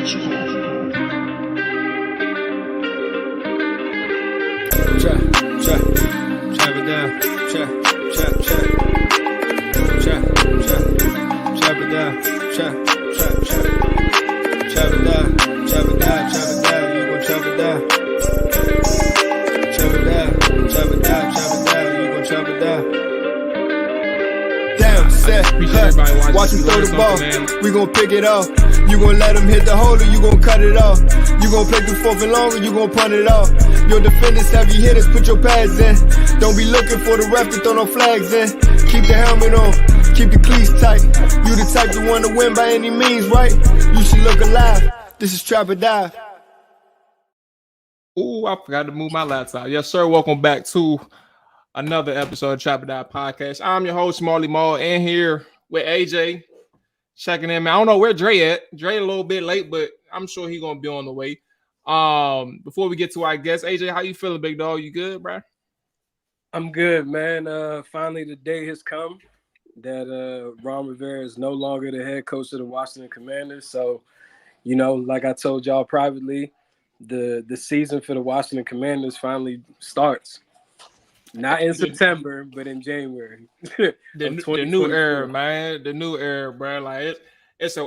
Chop it down. Chop it down. Chop it down. You gon' chop it down. Chop it down. You gon' chop it down. Down, set, watch him throw the ball. We gon' pick it off. You gon' let him hit the hole or you gon' cut it off. You gon' play through fourth and long or you gon' punt it off. Your defenders, heavy hitters, put your pads in. Don't be looking for the ref to throw no flags in. Keep the helmet on, keep the cleats tight. You the type to want to win by any means, right? You should look alive. This is Trap or Dive. Ooh, I forgot to move my laptop. Yes, sir. Welcome back to another episode of Trap or Dive Podcast. I'm your host, Marley Maul, and here with AJ. Checking in, man. I don't know where Dre at. Dre a little bit late, but I'm sure he's gonna be on the way. Before we get to our guest, AJ, how you feeling, big dog? You good, bro? I'm good, man. Finally, the day has come that Ron Rivera is no longer the head coach of the Washington Commanders. So, you know, like I told y'all privately, the season for the Washington Commanders finally starts. Not in September, but in January. the new era, man. The new era, bro. Like it's.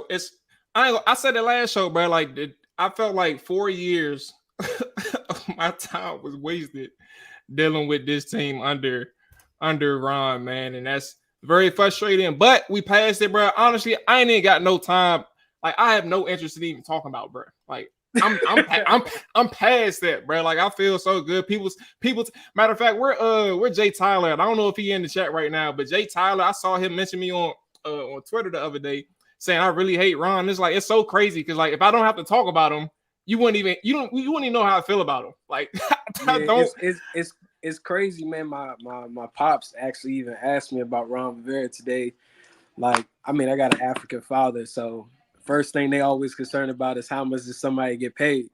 I said it last show, bro. Like I felt like 4 years of my time was wasted dealing with this team under Ron, man, and that's very frustrating. But we passed it, bro. Honestly, I ain't even got no time. Like I have no interest in even talking about, bro. Like. I'm past that, bro. Like I feel so good. People's matter of fact, we're Jay Tyler. And I don't know if he in the chat right now, but Jay Tyler, I saw him mention me on Twitter the other day saying I really hate Ron. It's like it's so crazy because like if I don't have to talk about him, you wouldn't even know how I feel about him. Like I don't. It's crazy, man. My pops actually even asked me about Ron Rivera today. Like I mean, I got an African father, so. First thing they always concerned about is how much does somebody get paid.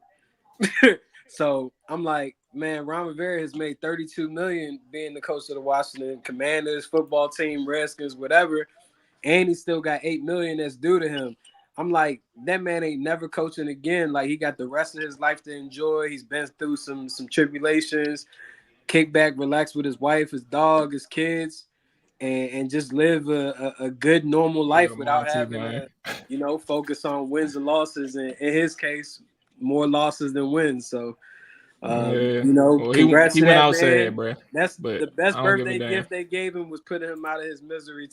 So I'm like, man, Ron Rivera has made $32 million being the coach of the Washington Commanders, football team, Redskins, whatever, and he still got $8 million that's due to him. I'm like, that man ain't never coaching again. Like he got the rest of his life to enjoy. He's been through some tribulations, kick back, relax with his wife, his dog, his kids. And just live a good, normal life without having to, focus on wins and losses. And in his case, more losses than wins. So, congrats to that man. Bro. That's the best birthday gift they gave him was putting him out of his misery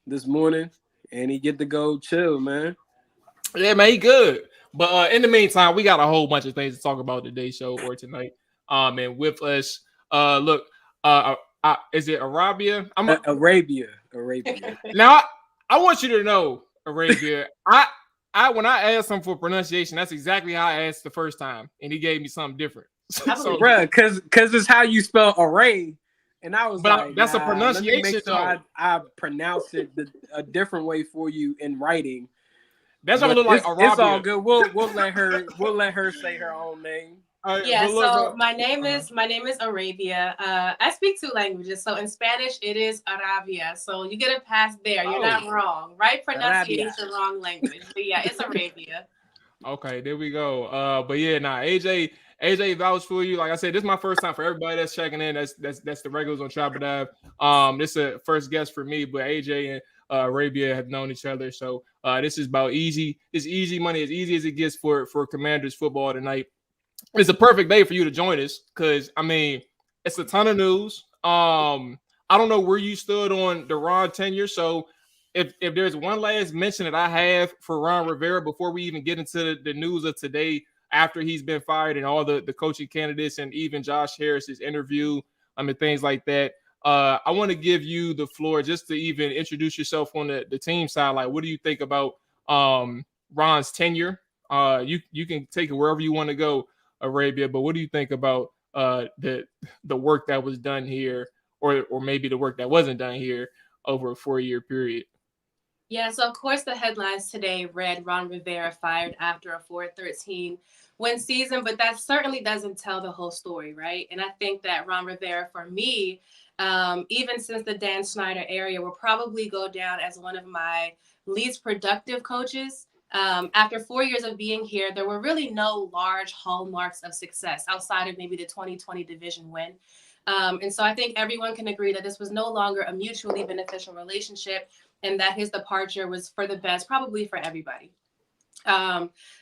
this morning. And he get to go chill, man. Yeah, man, he good. But in the meantime, we got a whole bunch of things to talk about today's show or tonight. And with us, is it Arabia? Arabia. Now, I want you to know, Arabia. I when I asked him for pronunciation, that's exactly how I asked the first time, and he gave me something different. So, bro, because it's how you spell array, and I was like, that's a pronunciation. Let me make sure I pronounce it a different way for you in writing. That's what it look like. Arabia. It's all good. We'll let her say her own name. So my name is Arabia. I speak 2 languages. So in Spanish, it is Arabia. So you get a pass there. You're not wrong. Right pronunciation, wrong language. But yeah, it's Arabia. Okay, there we go. But yeah, AJ vouched for you. Like I said, this is my first time for everybody that's checking in. That's the regulars on Trap or Dive. This is a first guest for me, but AJ and Arabia have known each other. So this is about easy. It's easy money, as easy as it gets for Commanders football tonight. It's a perfect day for you to join us because, I mean, it's a ton of news. I don't know where you stood on the Ron tenure. So if there's one last mention that I have for Ron Rivera before we even get into the news of today after he's been fired and all the coaching candidates and even Josh Harris's interview, things like that, I want to give you the floor just to even introduce yourself on the team side. Like, what do you think about Ron's tenure? You can take it wherever you want to go, Arabia, but what do you think about the work that was done here or maybe the work that wasn't done here over a 4-year period? Yeah, so of course the headlines today read Ron Rivera fired after a 4-13 win season, but that certainly doesn't tell the whole story, right? And I think that Ron Rivera, for me, even since the Dan Snyder era, will probably go down as one of my least productive coaches. After 4 years of being here, there were really no large hallmarks of success outside of maybe the 2020 division win. And so I think everyone can agree that this was no longer a mutually beneficial relationship and that his departure was for the best, probably for everybody.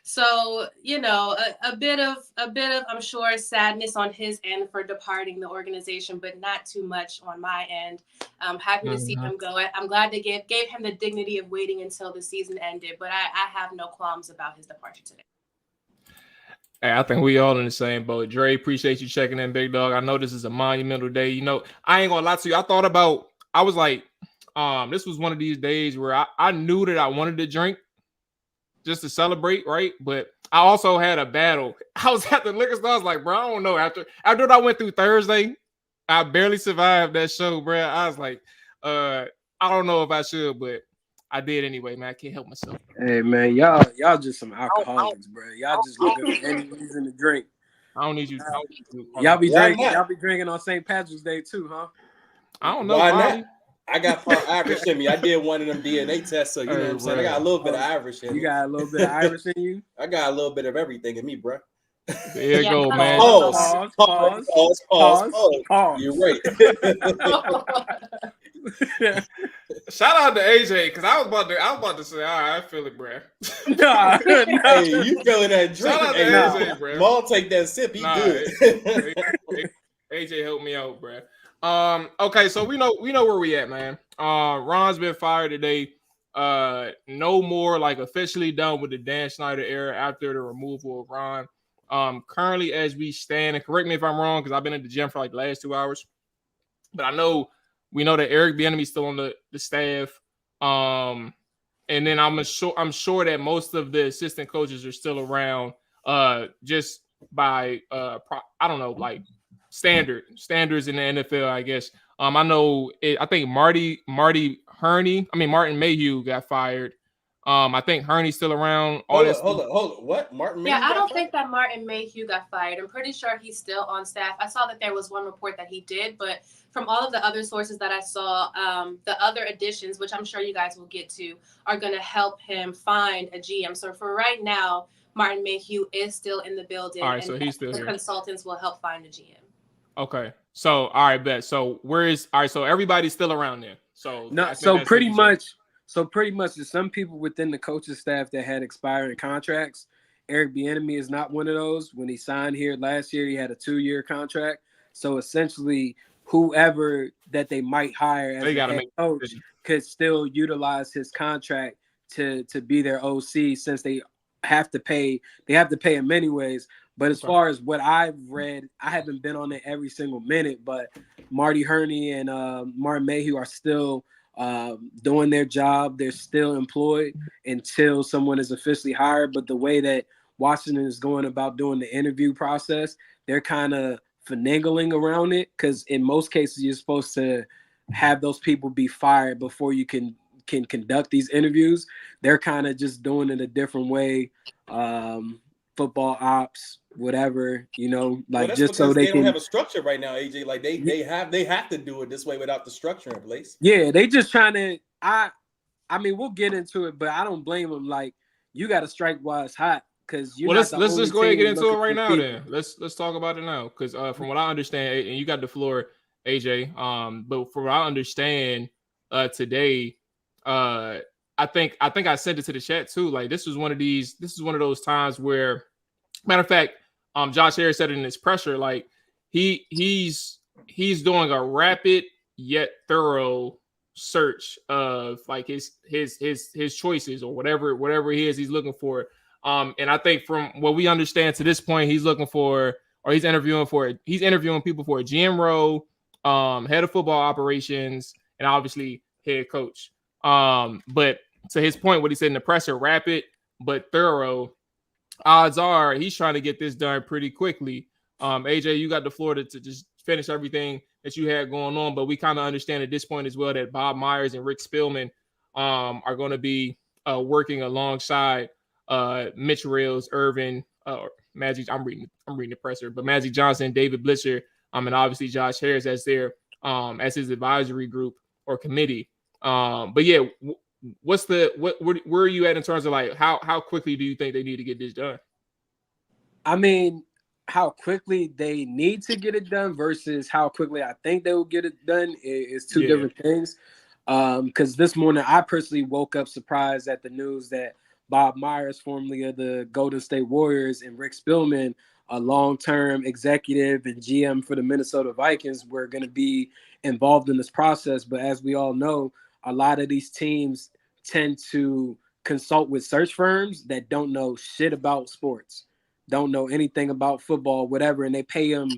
So, you know, a bit of, I'm sure, sadness on his end for departing the organization, but not too much on my end. I'm happy to see him go. I'm glad they gave him the dignity of waiting until the season ended, but I have no qualms about his departure today. Hey, I think we all in the same boat. Dre, appreciate you checking in, big dog. I know this is a monumental day. You know, I ain't gonna lie to you. I was like, this was one of these days where I knew that I wanted to drink just to celebrate, right? But I also had a battle. I was at the liquor store. I was like, bro, I don't know. After what I went through Thursday, I barely survived that show, bro. I was like, I don't know if I should, but I did anyway, man. I can't help myself. Hey, man, y'all just some alcoholics, bro. Y'all just looking for any reason to drink. I don't need you. Y'all be drinking on St. Patrick's Day too, huh? I don't know. Why not? I got part Irish in me. I did one of them DNA tests, so you know what I'm saying. I got a little bit of Irish in me. You got a little bit of Irish in you? I got a little bit of everything in me, bro. There you go, man. Pause. You're right. Shout out to AJ, because I was about to say, all right, I feel it, bro. Nah. Hey, you feeling that drink? Shout out to AJ, bro. Maul take that sip. He good. AJ helped me out, bro. Okay, so we know where we at, man. Ron's been fired today. No more like officially done with the Dan Snyder era after the removal of Ron. Currently as we stand, and correct me if I'm wrong, because I've been at the gym for like the last 2 hours, but we know that Eric Bieniemy still on the staff. And then I'm sure that most of the assistant coaches are still around, just by I don't know, like standards in the NFL, I guess. I think Martin Mayhew got fired. I think Herney's still around. Hold on. What? Martin Mayhew? Yeah, I don't think that Martin Mayhew got fired. I'm pretty sure he's still on staff. I saw that there was one report that he did, but from all of the other sources that I saw, the other additions, which I'm sure you guys will get to, are going to help him find a GM. So for right now, Martin Mayhew is still in the building. All right, so he's still here. Consultants will help find a GM. Okay. So, all right, bet. So so everybody's still around there. So pretty much there's some people within the coaching staff that had expiring contracts. Eric Bieniemy is not one of those. When he signed here last year, he had a 2-year contract. So essentially, whoever that they might hire as a head coach could still utilize his contract to be their OC, since they have to pay him anyways. But as far as what I've read, I haven't been on it every single minute, but Marty Herney and Martin Mayhew are still doing their job. They're still employed until someone is officially hired. But the way that Washington is going about doing the interview process, they're kind of finagling around it, because in most cases you're supposed to have those people be fired before you can conduct these interviews. They're kind of just doing it a different way. Football ops, whatever, like just so they don't have a structure right now, AJ. Like they have to do it this way without the structure in place. Yeah, they just trying to. I mean, we'll get into it, but I don't blame them. Like, you got to strike while it's hot, because let's just go ahead and get into it right now. Then let's talk about it now, because from what I understand, and you got the floor, AJ. But from what I understand, today, I think I sent it to the chat too. Like, this is one of those times where, matter of fact, Josh Harris said it in his presser, like he's doing a rapid yet thorough search of like his choices, or whatever he is he's looking for. And I think from what we understand to this point, he's looking for, or he's interviewing people for a GM role, head of football operations, and obviously head coach. But to his point, what he said in the presser, rapid but thorough, odds are he's trying to get this done pretty quickly. AJ, you got the floor to just finish everything that you had going on, but we kind of understand at this point as well that Bob Myers and Rick Spielman are going to be working alongside Mitch Rails, Irvin, Magic. I'm reading the presser, but Magic Johnson, David Blitzer, and obviously Josh Harris as their as his advisory group or committee. But yeah, where are you at in terms of like how quickly do you think they need to get this done? I mean, how quickly they need to get it done versus how quickly I think they will get it done is two different things. Because this morning I personally woke up surprised at the news that Bob Myers, formerly of the Golden State Warriors, and Rick Spielman, a long-term executive and GM for the Minnesota Vikings, were going to be involved in this process. But as we all know, a lot of these teams tend to consult with search firms that don't know shit about sports, don't know anything about football, whatever, and they pay them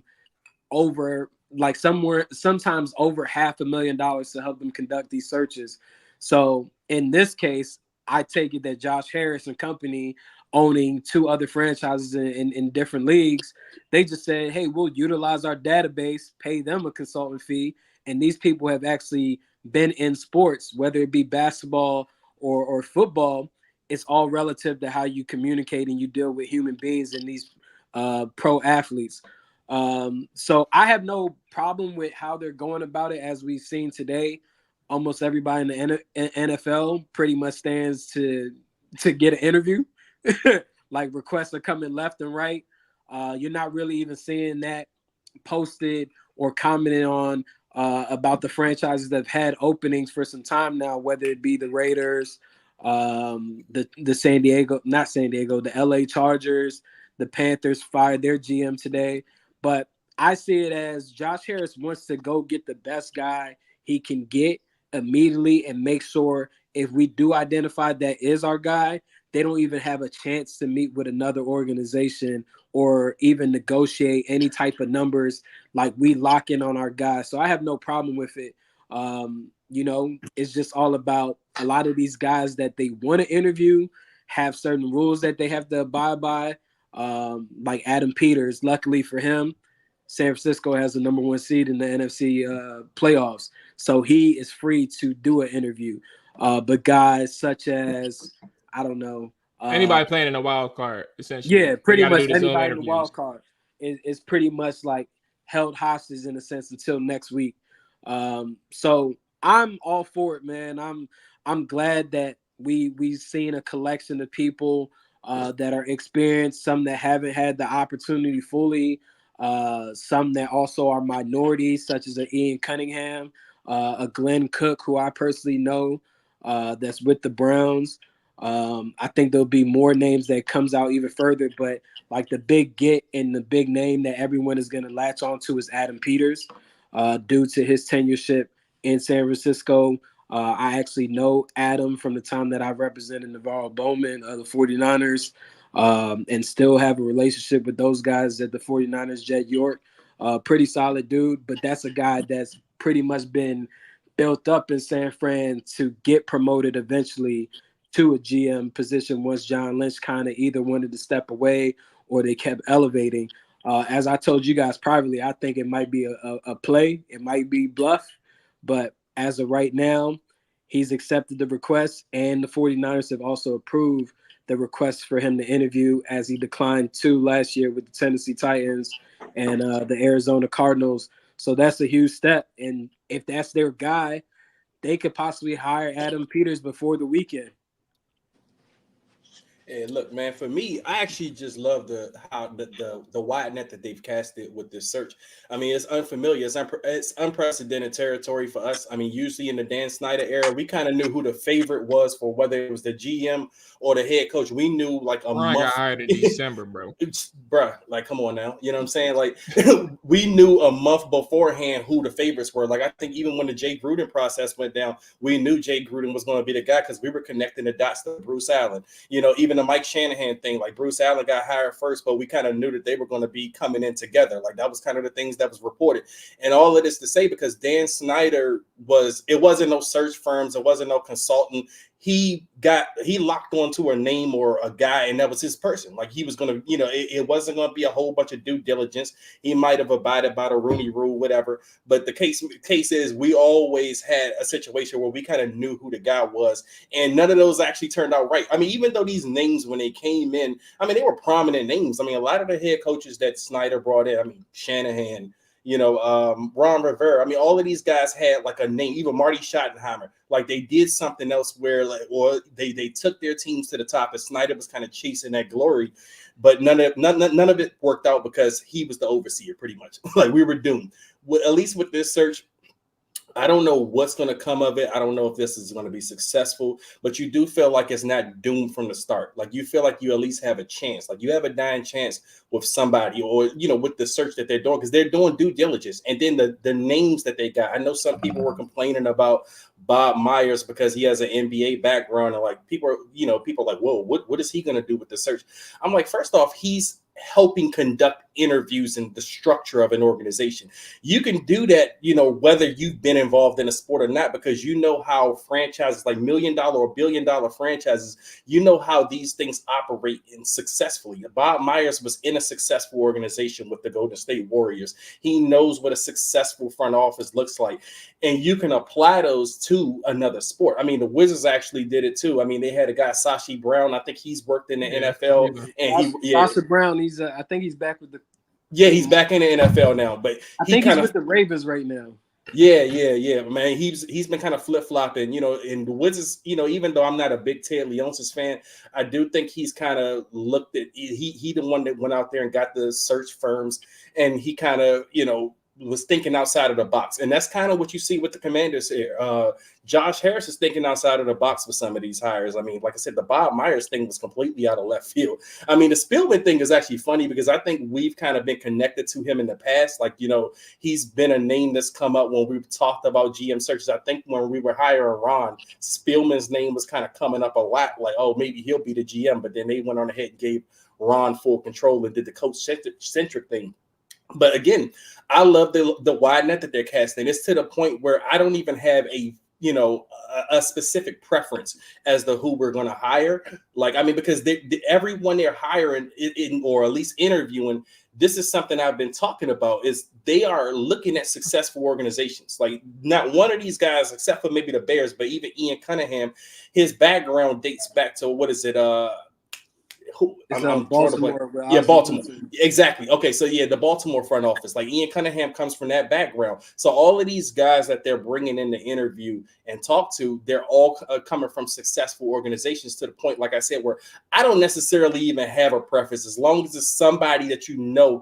over sometimes over $500,000 to help them conduct these searches. So in this case, I take it that Josh Harris and company, owning two other franchises in different leagues, they just said, hey, we'll utilize our database, pay them a consultant fee. And these people have actually been in sports, whether it be basketball or football. It's all relative to how you communicate and you deal with human beings and these pro athletes. So I have no problem with how they're going about it. As we've seen today, almost everybody in the NFL pretty much stands to get an interview. Like requests are coming left and right. You're not really even seeing that posted or commented on about the franchises that have had openings for some time now, whether it be the Raiders, the the LA Chargers, the Panthers fired their GM today. But I see it as Josh Harris wants to go get the best guy he can get immediately and make sure if we do identify that is our guy, they don't even have a chance to meet with another organization or even negotiate any type of numbers. Like, we lock in on our guy. So I have no problem with it. It's just all about a lot of these guys that they want to interview have certain rules that they have to abide by. Like Adam Peters, luckily for him, San Francisco has the number 1 seed in the NFC playoffs. So he is free to do an interview. But guys such as, I don't know. Anybody playing in a wild card, essentially. Yeah, pretty much anybody in the wild card is pretty much like held hostage in a sense until next week. So I'm all for it, man. I'm glad that we've seen a collection of people that are experienced, some that haven't had the opportunity fully, some that also are minorities, such as a Ian Cunningham, a Glenn Cook, who I personally know, that's with the Browns. I think there'll be more names that comes out even further, but like the big get and the big name that everyone is going to latch onto is Adam Peters, due to his tenureship in San Francisco. I actually know Adam from the time that I represented Navarro Bowman of the 49ers, and still have a relationship with those guys at the 49ers, Jed York. Pretty solid dude, but that's a guy that's pretty much been built up in San Fran to get promoted eventually to a GM position once John Lynch kind of either wanted to step away or they kept elevating. As I told you guys privately, I think it might be a play. It might be bluff. But as of right now, he's accepted the request, and the 49ers have also approved the request for him to interview, as he declined 2 last year with the Tennessee Titans and the Arizona Cardinals. So that's a huge step. And if that's their guy, they could possibly hire Adam Peters before the weekend. And look, man, for me, I actually just love the wide net that they've casted with this search. I mean, it's unfamiliar. It's unprecedented territory for us. I mean, usually in the Dan Snyder era, we kind of knew who the favorite was for whether it was the GM or the head coach. We knew like a month. Got hired in December, bro. Bruh, like, come on now. You know what I'm saying? Like, we knew a month beforehand who the favorites were. Like, I think even when the Jay Gruden process went down, we knew Jay Gruden was going to be the guy because we were connecting the dots to Bruce Allen. You know, even the Mike Shanahan thing, like Bruce Allen got hired first, but we kind of knew that they were going to be coming in together. Like, that was kind of the things that was reported. And all of this to say, because Dan Snyder it wasn't no search firms, it wasn't no consultant. He locked onto a name or a guy, and that was his person. Like, he was going to, it wasn't going to be a whole bunch of due diligence. He might have abided by the Rooney Rule, whatever. But the case is, we always had a situation where we kind of knew who the guy was, and none of those actually turned out right. I mean, even though these names, when they came in, I mean, they were prominent names. I mean, a lot of the head coaches that Snyder brought in, I mean, Shanahan, Ron Rivera. I mean, all of these guys had like a name, even Marty Schottenheimer. Like they did something else where or they took their teams to the top, and Snyder was kind of chasing that glory. But none of it worked out because he was the overseer pretty much. Like we were doomed. At least with this search, I don't know what's going to come of it. I don't know if this is going to be successful, but you do feel like it's not doomed from the start. Like you feel like you at least have a chance. Like you have a dying chance with somebody, or, with the search that they're doing, because they're doing due diligence. And then the names that they got. I know some people were complaining about Bob Myers because he has an NBA background, and like people are like, whoa, what is he going to do with the search? I'm like, first off, he's helping conduct interviews and the structure of an organization. You can do that, whether you've been involved in a sport or not, because how franchises like $1 million or $1 billion franchises, how these things operate successfully. Bob Myers was in a successful organization with the Golden State Warriors. He knows what a successful front office looks like. And you can apply those to another sport. I mean, the Wizards actually did it too. I mean, they had a guy, Sashi Brown. I think he's worked in the NFL. And Sashi Brown, I think he's back with the. Yeah, he's back in the NFL now, but I think he's with the Ravens right now. Yeah, man. He's been kind of flip-flopping, and the Wizards, even though I'm not a big Ted Leonsis fan, I do think he's kind of looked at he the one that went out there and got the search firms, and he kind of, was thinking outside of the box. And that's kind of what you see with the Commanders here. Josh Harris is thinking outside of the box with some of these hires. I mean, like I said, the Bob Myers thing was completely out of left field. I mean, the Spielman thing is actually funny because I think we've kind of been connected to him in the past. Like, he's been a name that's come up when we've talked about GM searches. I think when we were hiring Ron, Spielman's name was kind of coming up a lot. Like, oh, maybe he'll be the GM. But then they went on ahead and gave Ron full control and did the coach-centric thing. But again, I love the wide net that they're casting. It's to the point where I don't even have a specific preference as to who we're going to hire. Like, I mean, because everyone they're hiring or at least interviewing, this is something I've been talking about, is they are looking at successful organizations. Like not one of these guys, except for maybe the Bears, but even Ian Cunningham, his background dates back to, what is it? Baltimore. Baltimore. Exactly. Okay, so the Baltimore front office. Like Ian Cunningham comes from that background. So all of these guys that they're bringing in to interview and talk to, they're all coming from successful organizations, to the point, like I said, where I don't necessarily even have a preference, as long as it's somebody that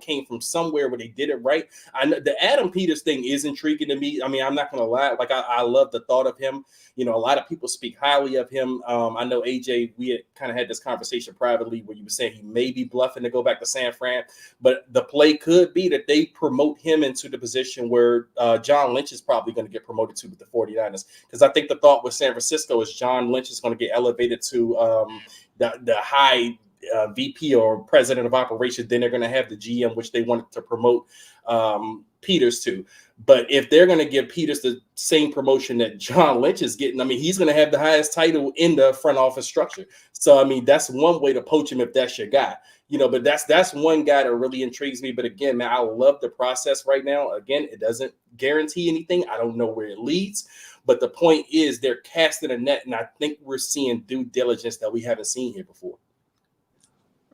came from somewhere where they did it right. I know the Adam Peters thing is intriguing to me. I mean, I'm not going to lie. Like I love the thought of him. A lot of people speak highly of him. I know AJ, we had kind of had this conversation privately where you were saying he may be bluffing to go back to San Fran, but the play could be that they promote him into the position where John Lynch is probably going to get promoted to with the 49ers. Because I think the thought with San Francisco is John Lynch is going to get elevated to the high VP or president of operations. Then they're going to have the GM, which they wanted to promote Peters to. But if they're going to give Peters the same promotion that John Lynch is getting, I mean, he's going to have the highest title in the front office structure. So, I mean, that's one way to poach him if that's your guy. But that's one guy that really intrigues me. But again, man, I love the process right now. Again, it doesn't guarantee anything. I don't know where it leads. But the point is they're casting a net, and I think we're seeing due diligence that we haven't seen here before.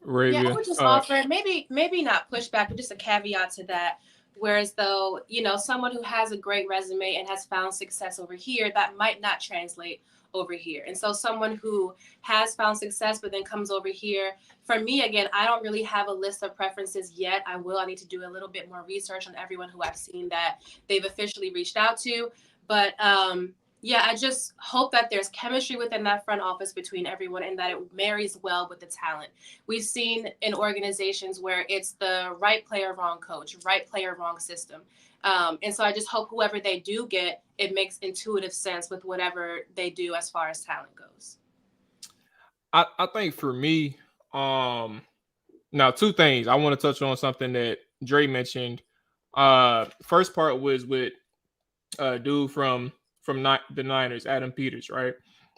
Arabia. Yeah, I would just offer maybe not pushback, but just a caveat to that. Whereas though, someone who has a great resume and has found success over here, that might not translate over here. And so someone who has found success but then comes over here, for me, again, I don't really have a list of preferences yet. I need to do a little bit more research on everyone who I've seen that they've officially reached out to. But I just hope that there's chemistry within that front office between everyone and that it marries well with the talent. We've seen in organizations where it's the right player, wrong coach, right player, wrong system. And so I just hope whoever they do get, it makes intuitive sense with whatever they do as far as talent goes. I think for me, now two things. I want to touch on something that Dre mentioned. First part was with dude from the Niners, Adam Peters, right?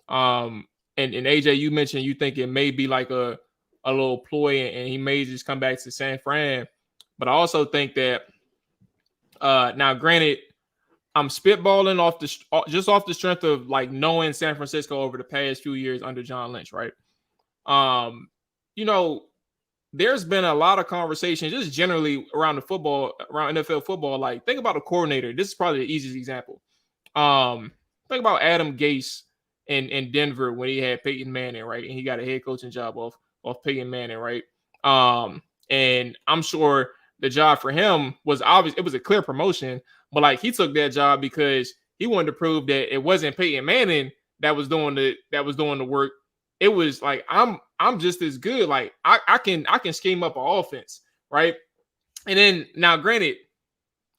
And AJ, you mentioned you think it may be like a little ploy, and he may just come back to San Fran. But I also think that now, granted, I'm spitballing off the strength of like knowing San Francisco over the past few years under John Lynch, right? there's been a lot of conversation just generally around NFL football. Like, think about a coordinator. This is probably the easiest example. Think about Adam Gase in Denver when he had Peyton Manning, right? And he got a head coaching job off Peyton Manning, right? And I'm sure the job for him was obvious. It was a clear promotion, but like he took that job because he wanted to prove that it wasn't Peyton Manning that was doing the work. It was like I'm just as good. Like I can scheme up an offense, right? And then now, granted,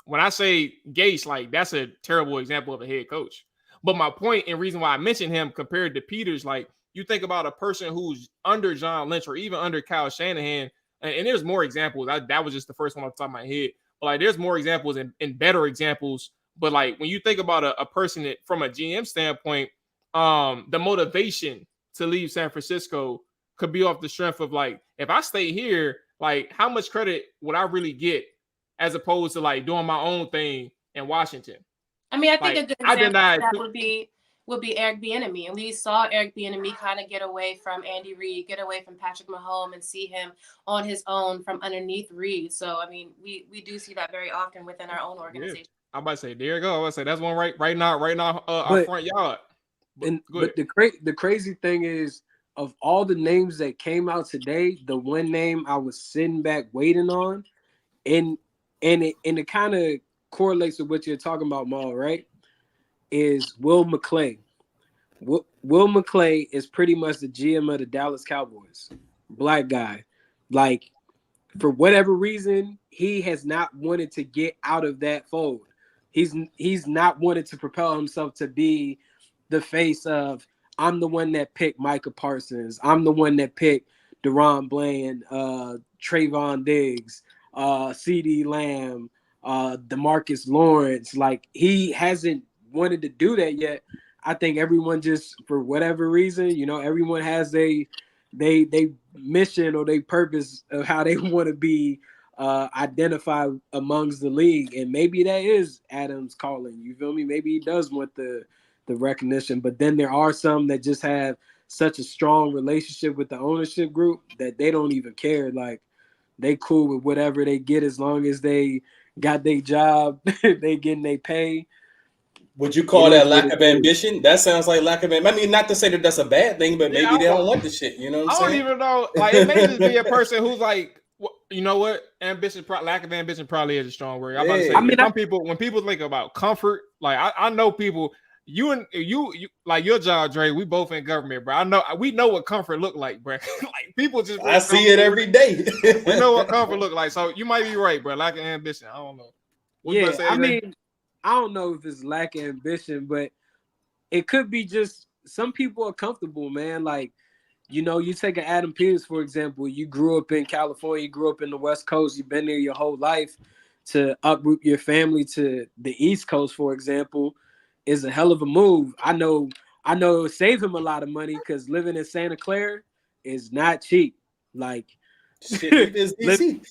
when I say Gase, like that's a terrible example of a head coach. But my point and reason why I mentioned him compared to Peters, like you think about a person who's under John Lynch or even under Kyle Shanahan, and there's more examples. That was just the first one off the top of my head. But like there's more examples and better examples. But like when you think about a person that, from a GM standpoint, the motivation to leave San Francisco could be off the strength of like, if I stay here, like how much credit would I really get as opposed to like doing my own thing in Washington? I mean, I think like, a good example of that would be Eric Bieniemy, and we saw Eric Bieniemy kind of get away from Andy Reid, get away from Patrick Mahomes, and see him on his own from underneath Reid. So I mean, we do see that very often within our own organization. Yeah. I'm about to say, there you go. I say that's one right now, our front yard. But the crazy thing is, of all the names that came out today, the one name I was sitting back waiting on, and it kind of correlates with what you're talking about, Maul, right? Is Will McClay. Will McClay is pretty much the GM of the Dallas Cowboys. Black guy. Like, for whatever reason, he has not wanted to get out of that fold. He's not wanted to propel himself to be the face of, I'm the one that picked Micah Parsons. I'm the one that picked Deron Bland, Trayvon Diggs, CeeDee Lamb, DeMarcus Lawrence. Like, he hasn't wanted to do that yet. I think everyone just, for whatever reason, everyone has they mission or they purpose of how they want to be identified amongst the league. And maybe that is Adam's calling. You feel me? Maybe he does want the recognition, but then there are some that just have such a strong relationship with the ownership group that they don't even care. Like, they cool with whatever they get as long as they got their job, they getting their pay. Would you call that lack of ambition? That sounds like lack of ambition. I mean, not to say that that's a bad thing, but maybe they don't want the shit. You know what I'm saying? I don't even know. Like, it may just be a person who's like, you know what? Lack of ambition probably is a strong word. I'm about to say, some people, when people think about comfort, like I know people. You like your job, Dre. We both in government, bro. We know what comfort look like, bro. Like, people just, I see it every day. We know what comfort look like. So you might be right, bro. Lack of ambition. I don't know. I mean, I don't know if it's lack of ambition, but it could be just some people are comfortable, man. Like, you take an Adam Peters, for example. You grew up in California, you grew up in the West Coast, you've been there your whole life. To uproot your family to the East Coast, for example, is a hell of a move. I know it would save him a lot of money because living in Santa Clara is not cheap. Like, shit, is DC.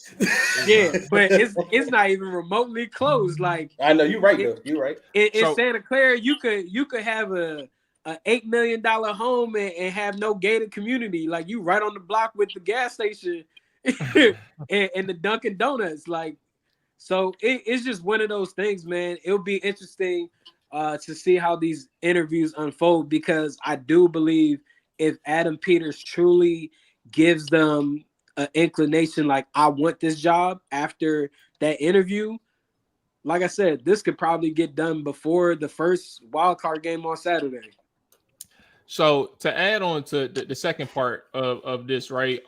Yeah, but it's not even remotely close. Like, I know you're right though. You're right. In Santa Clara, you could have a $8 million home and have no gated community. Like, you right on the block with the gas station and the Dunkin' Donuts. Like, so it's just one of those things, man. It'll be interesting to see how these interviews unfold, because I do believe if Adam Peters truly gives them an inclination, like, I want this job after that interview, like I said, this could probably get done before the first wild card game on Saturday. So to add on to the second part of this, right?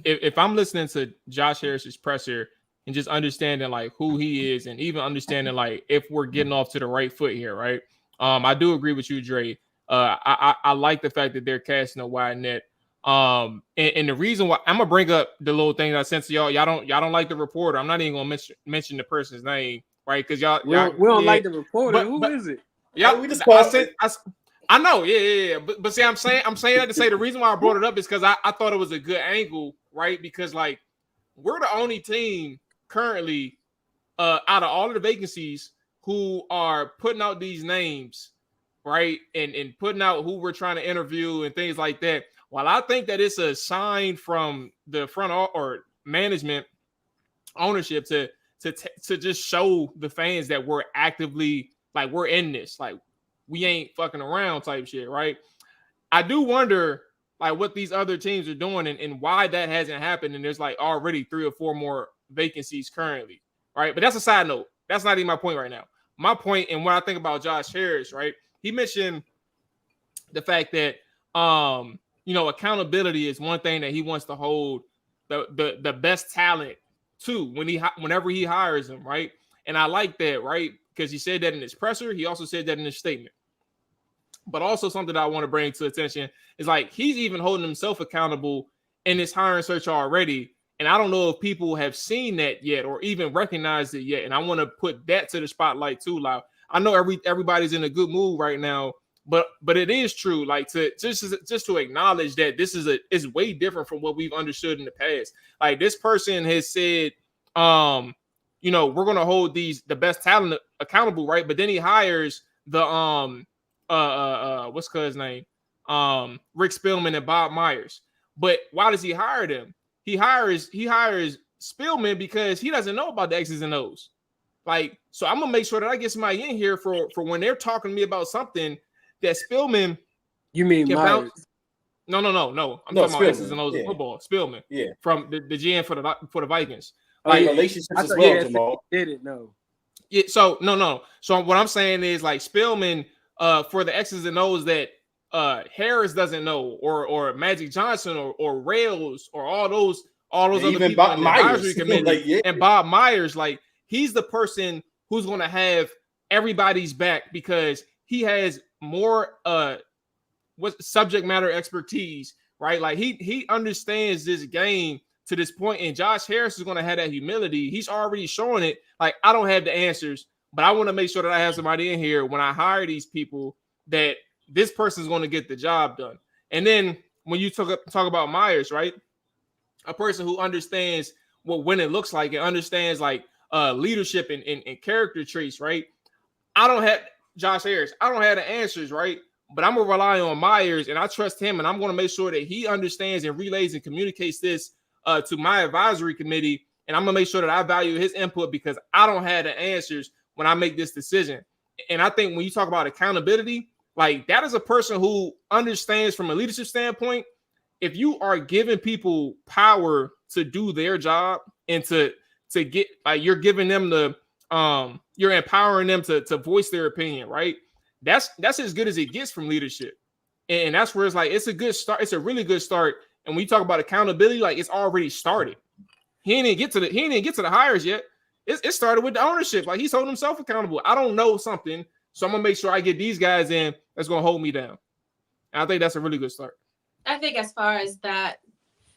If I'm listening to Josh Harris's presser and just understanding like who he is, and even understanding like if we're getting off to the right foot here, right? I do agree with you, Dre. I like the fact that they're casting a wide net. And the reason why I'm gonna bring up the little thing that I sent to y'all don't like the reporter. I'm not even gonna mention the person's name, right? Because we don't like the reporter. Who is it? Yeah, we just I know, yeah. But see, I'm saying that to say the reason why I brought it up is because I thought it was a good angle, right? Because like we're the only team currently out of all of the vacancies who are putting out these names, right? And putting out who we're trying to interview and things like that. while I think that it's a sign from the front or management ownership to just show the fans that we're actively, like, we're in this, like, we ain't fucking around type shit, right? I do wonder, like, what these other teams are doing and why that hasn't happened. And there's like already 3 or 4 more vacancies currently, right? But that's a side note. That's not even my point right now. My point, and when I think about Josh Harris, right? He mentioned the fact that accountability is one thing that he wants to hold the best talent to whenever he hires them, right? And I like that, right? Because he said that in his presser. He also said that in his statement. But also something that I want to bring to attention is, like, he's even holding himself accountable in his hiring search already. And I don't know if people have seen that yet or even recognized it yet. And I want to put that to the spotlight too. Like, I know everybody's in a good mood right now, but it is true. Like, to just to acknowledge that this is way different from what we've understood in the past. Like, this person has said, we're gonna hold the best talent accountable, right? But then he hires the what's his name? Rick Spielman and Bob Myers. But why does he hire them? He hires Spielman because he doesn't know about the X's and O's. Like, so I'm gonna make sure that I get somebody in here for when they're talking to me about something that Spielman. You mean Myers? No. I'm talking about X's and O's in football. Spielman, from the GM for the Vikings. Like, relationships as well, Jamal. Didn't know. Yeah. So no. So what I'm saying is, like, Spielman, for the X's and O's that Harris doesn't know, or Magic Johnson, or Rails, or all those other people Bob in the advisory Myers. committee, and Bob Myers, like, he's the person who's going to have everybody's back because he has more subject matter expertise, right? Like, he understands this game to this point, and Josh Harris is going to have that humility. He's already showing it. Like, I don't have the answers, but I want to make sure that I have somebody in here when I hire these people that this person is going to get the job done. And then when you talk about Myers, right? A person who understands what winning looks like and understands, like, leadership and character traits, right? I don't have Josh Harris. I don't have the answers, right? But I'm going to rely on Myers, and I trust him, and I'm going to make sure that he understands and relays and communicates this to my advisory committee, and I'm going to make sure that I value his input because I don't have the answers when I make this decision. And I think when you talk about accountability, like, that is a person who understands from a leadership standpoint, if you are giving people power to do their job and to get, like, you're giving them you're empowering them to voice their opinion, right? That's as good as it gets from leadership. And that's where it's like, it's a good start. It's a really good start. And when you talk about accountability, like, it's already started. He didn't get to the hires yet. It started with the ownership. Like, he's holding himself accountable. I don't know something, so I'm gonna make sure I get these guys in that's gonna hold me down. And I think that's a really good start. I think as far as that,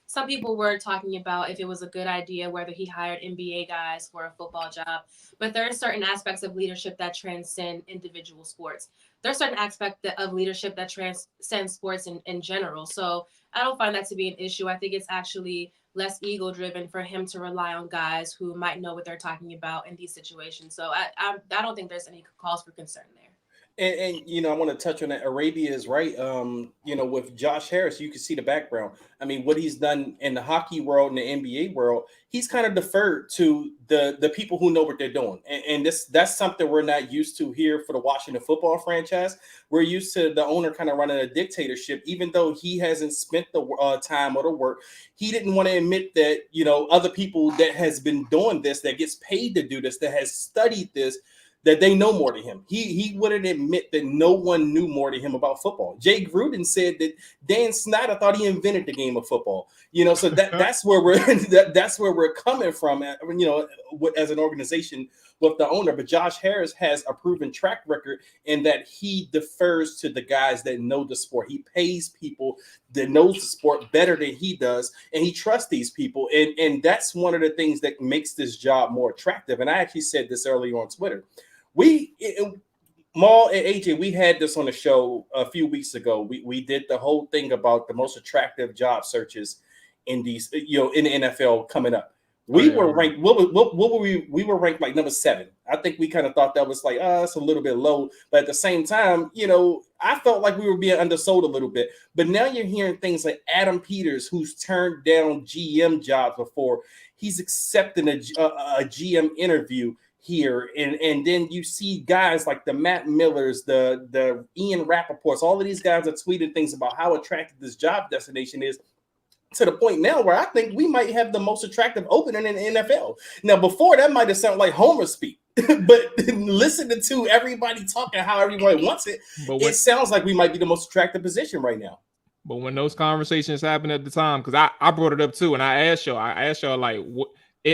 some people were talking about if it was a good idea whether he hired NBA guys for a football job, but there are certain aspects of leadership that transcend individual sports. There are certain aspects of leadership that transcend sports in general. So I don't find that to be an issue. I think it's actually less ego-driven for him to rely on guys who might know what they're talking about in these situations. So I don't think there's any cause for concern there. And I want to touch on that. Arabia is right. With Josh Harris, you can see the background. I mean, what he's done in the hockey world and the NBA world, he's kind of deferred to the people who know what they're doing. And that's something we're not used to here for the Washington football franchise. We're used to the owner kind of running a dictatorship, even though he hasn't spent the time or the work. He didn't want to admit that, other people that has been doing this, that gets paid to do this, that has studied this, that they know more than him. He wouldn't admit that no one knew more than him about football. Jay Gruden said that Dan Snyder thought he invented the game of football. So that's where we're coming from. As an organization with the owner. But Josh Harris has a proven track record in that he defers to the guys that know the sport. He pays people that knows the sport better than he does, and he trusts these people. And that's one of the things that makes this job more attractive. And I actually said this earlier on Twitter. Maul and AJ, we had this on the show a few weeks ago. We did the whole thing about the most attractive job searches in these, in the NFL coming up. We were ranked. What were we? We were ranked like number 7. I think we kind of thought that was like, it's a little bit low. But at the same time, I felt like we were being undersold a little bit. But now you're hearing things like Adam Peters, who's turned down GM jobs before. He's accepting a GM interview here, and then you see guys like the Matt Millers, the Ian Rappaports. All of these guys are tweeting things about how attractive this job destination is. To the point now where I think we might have the most attractive opening in the NFL. Now, before that might have sounded like Homer speak, but listening to everybody talking how everybody wants it, it sounds like we might be the most attractive position right now. But when those conversations happened at the time, because I brought it up too, and I asked y'all like,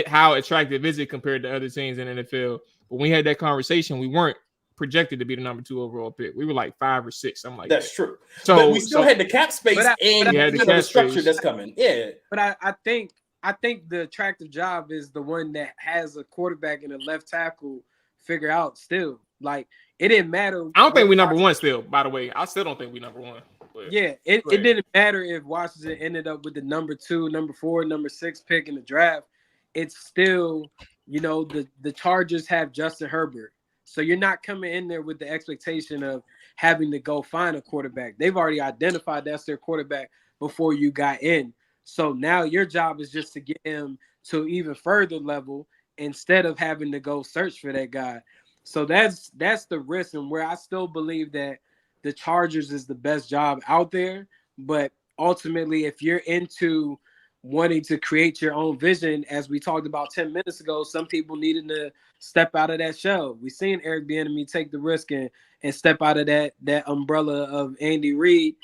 how attractive is it compared to other teams in the NFL? But when we had that conversation, we weren't projected to be the number 2 overall pick. We were like 5 or 6, something like that. That's true. So but we still had the cap space and the structure that's coming. Yeah. But I think the attractive job is the one that has a quarterback and a left tackle figure out still. Like, it didn't matter. I don't think we number 1 still, by the way. I still don't think we number 1. But yeah, it didn't matter if Washington ended up with the number 2, number 4, number 6 pick in the draft. It's still, the Chargers have Justin Herbert. So you're not coming in there with the expectation of having to go find a quarterback. They've already identified that's their quarterback before you got in. So now your job is just to get him to even further level instead of having to go search for that guy. So that's the risk, and where I still believe that the Chargers is the best job out there. But ultimately, if you're into wanting to create your own vision, as we talked about 10 minutes ago, some people needed to step out of that shell. We've seen Eric Bieniemy take the risk and step out of that umbrella of Andy Reid.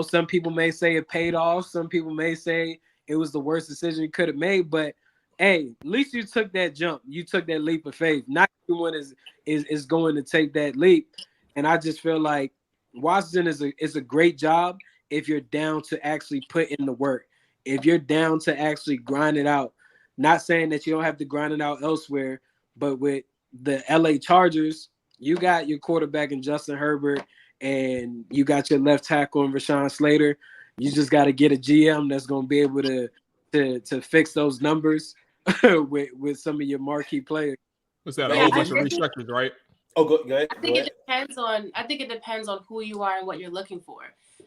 Some people may say it paid off. Some people may say it was the worst decision he could have made. But hey, at least you took that jump. You took that leap of faith. Not everyone is going to take that leap. And I just feel like Washington is a great job if you're down to actually put in the work. If you're down to actually grind it out. Not saying that you don't have to grind it out elsewhere, but with the LA Chargers, you got your quarterback in Justin Herbert, and you got your left tackle in Rashawn Slater. You just got to get a GM that's going to be able to fix those numbers with some of your marquee players. What's that? A whole bunch of restructures, right? Oh, go ahead. I think it depends on who you are and what you're looking for.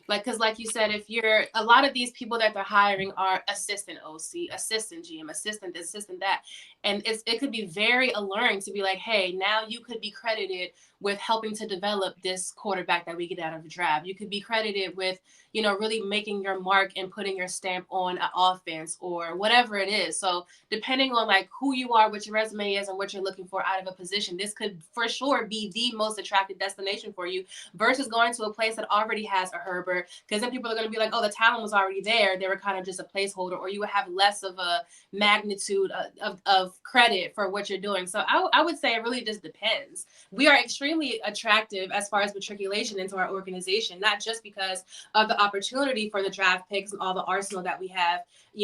Because like you said, a lot of these people that they're hiring are assistant OC, assistant GM, assistant this, assistant that. And it could be very alluring to be like, hey, now you could be credited with helping to develop this quarterback that we get out of the draft. You could be credited with, really making your mark and putting your stamp on an offense or whatever it is. So depending on like who you are, what your resume is, and what you're looking for out of a position, this could for sure be the most attractive destination for you versus going to a place that already has a Herbert. Because then people are going to be like, oh, the talent was already there. They were kind of just a placeholder, or you would have less of a magnitude of credit for what you're doing. So I would say it really just depends. We are extremely attractive as far as matriculation into our organization, not just because of the opportunity for the draft picks and all the arsenal that we have,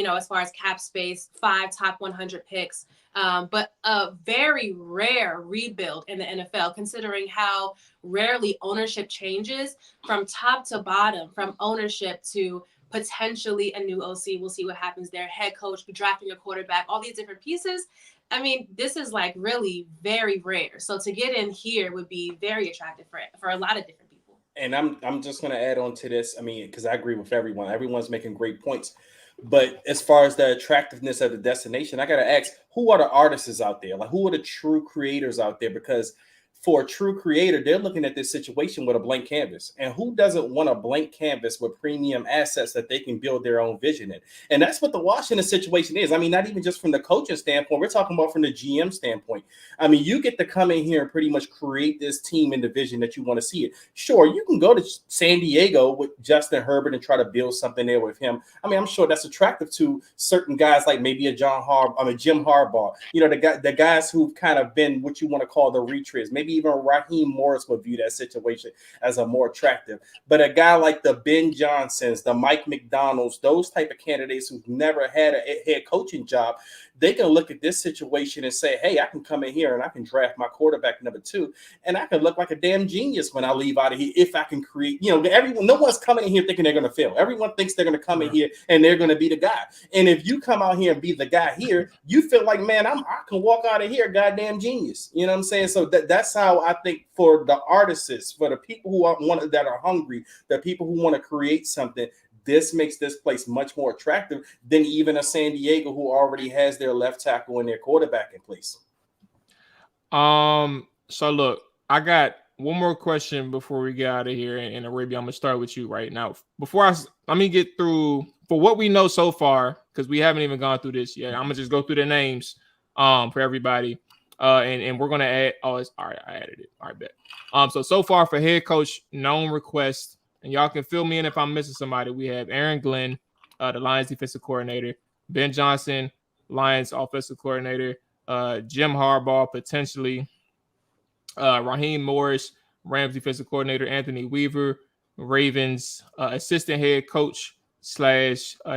as far as cap space, 5 top 100 picks, but a very rare rebuild in the NFL, considering how rarely ownership changes from top to bottom, from ownership to potentially a new OC. We'll see what happens there. Head coach, drafting a quarterback, all these different pieces. I mean, this is like really very rare. So to get in here would be very attractive for a lot of different people. And I'm just going to add on to this. I mean, because I agree with everyone. Everyone's making great points. But as far as the attractiveness of the destination, I got to ask, who are the artists out there? Like, who are the true creators out there? Because for a true creator, they're looking at this situation with a blank canvas. And who doesn't want a blank canvas with premium assets that they can build their own vision in? And that's what the Washington situation is. I mean, not even just from the coaching standpoint, we're talking about from the GM standpoint. I mean, you get to come in here and pretty much create this team and the vision that you want to see it. Sure, you can go to San Diego with Justin Herbert and try to build something there with him. I mean, I'm sure that's attractive to certain guys like maybe Jim Harbaugh. The guys who've kind of been what you want to call the retreads. Maybe even Raheem Morris would view that situation as a more attractive. But a guy like the Ben Johnsons, the Mike McDonalds, those type of candidates who've never had a head coaching job, they can look at this situation and say, hey, I can come in here and I can draft my quarterback number 2, and I can look like a damn genius when I leave out of here if I can create, everyone, no one's coming in here thinking they're going to fail. Everyone thinks they're going to come in here and they're going to be the guy. And if you come out here and be the guy here, you feel like, man, I can walk out of here, goddamn genius. You know what I'm saying? So that's how I think for the artists, for the people who that are hungry, the people who want to create something, this makes this place much more attractive than even a San Diego who already has their left tackle and their quarterback in place. So look, I got one more question before we get out of here. And Arabia, I'm gonna start with you right now. Let me get through for what we know so far, because we haven't even gone through this yet. I'm gonna just go through the names for everybody. And we're gonna add. Oh, it's all right. I added it. All right, bet. So far for head coach, known request. And y'all can fill me in if I'm missing somebody. We have Aaron Glenn, the Lions defensive coordinator, Ben Johnson, Lions offensive coordinator, Jim Harbaugh, potentially, Raheem Morris, Rams defensive coordinator, Anthony Weaver, Ravens assistant head coach /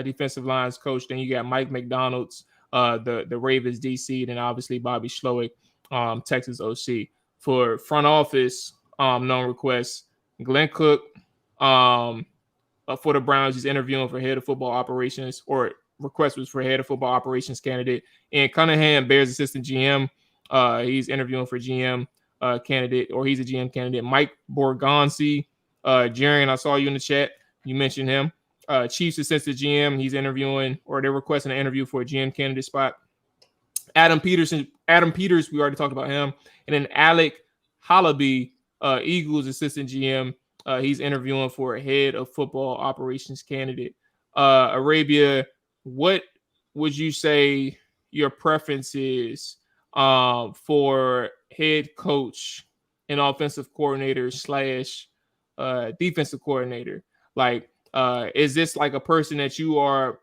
defensive lines coach. Then you got Mike McDonald's, the Ravens DC, then obviously Bobby Slowick, Texas OC. For front office, known requests, Glenn Cook, for the Browns, he's interviewing for head of football operations, or request was for head of football operations candidate. And Cunningham, Bears assistant GM, he's interviewing for GM candidate, or he's a GM candidate. Mike Borgonzi, Jaren, I saw you in the chat. You mentioned him. Chiefs assistant GM, he's interviewing, or they're requesting an interview for a GM candidate spot. Adam Peters, we already talked about him. And then Alec Halaby, Eagles assistant GM. He's interviewing for a head of football operations candidate. Arabia, what would you say your preference is for head coach and offensive coordinator / defensive coordinator? Like, is this like a person that you are,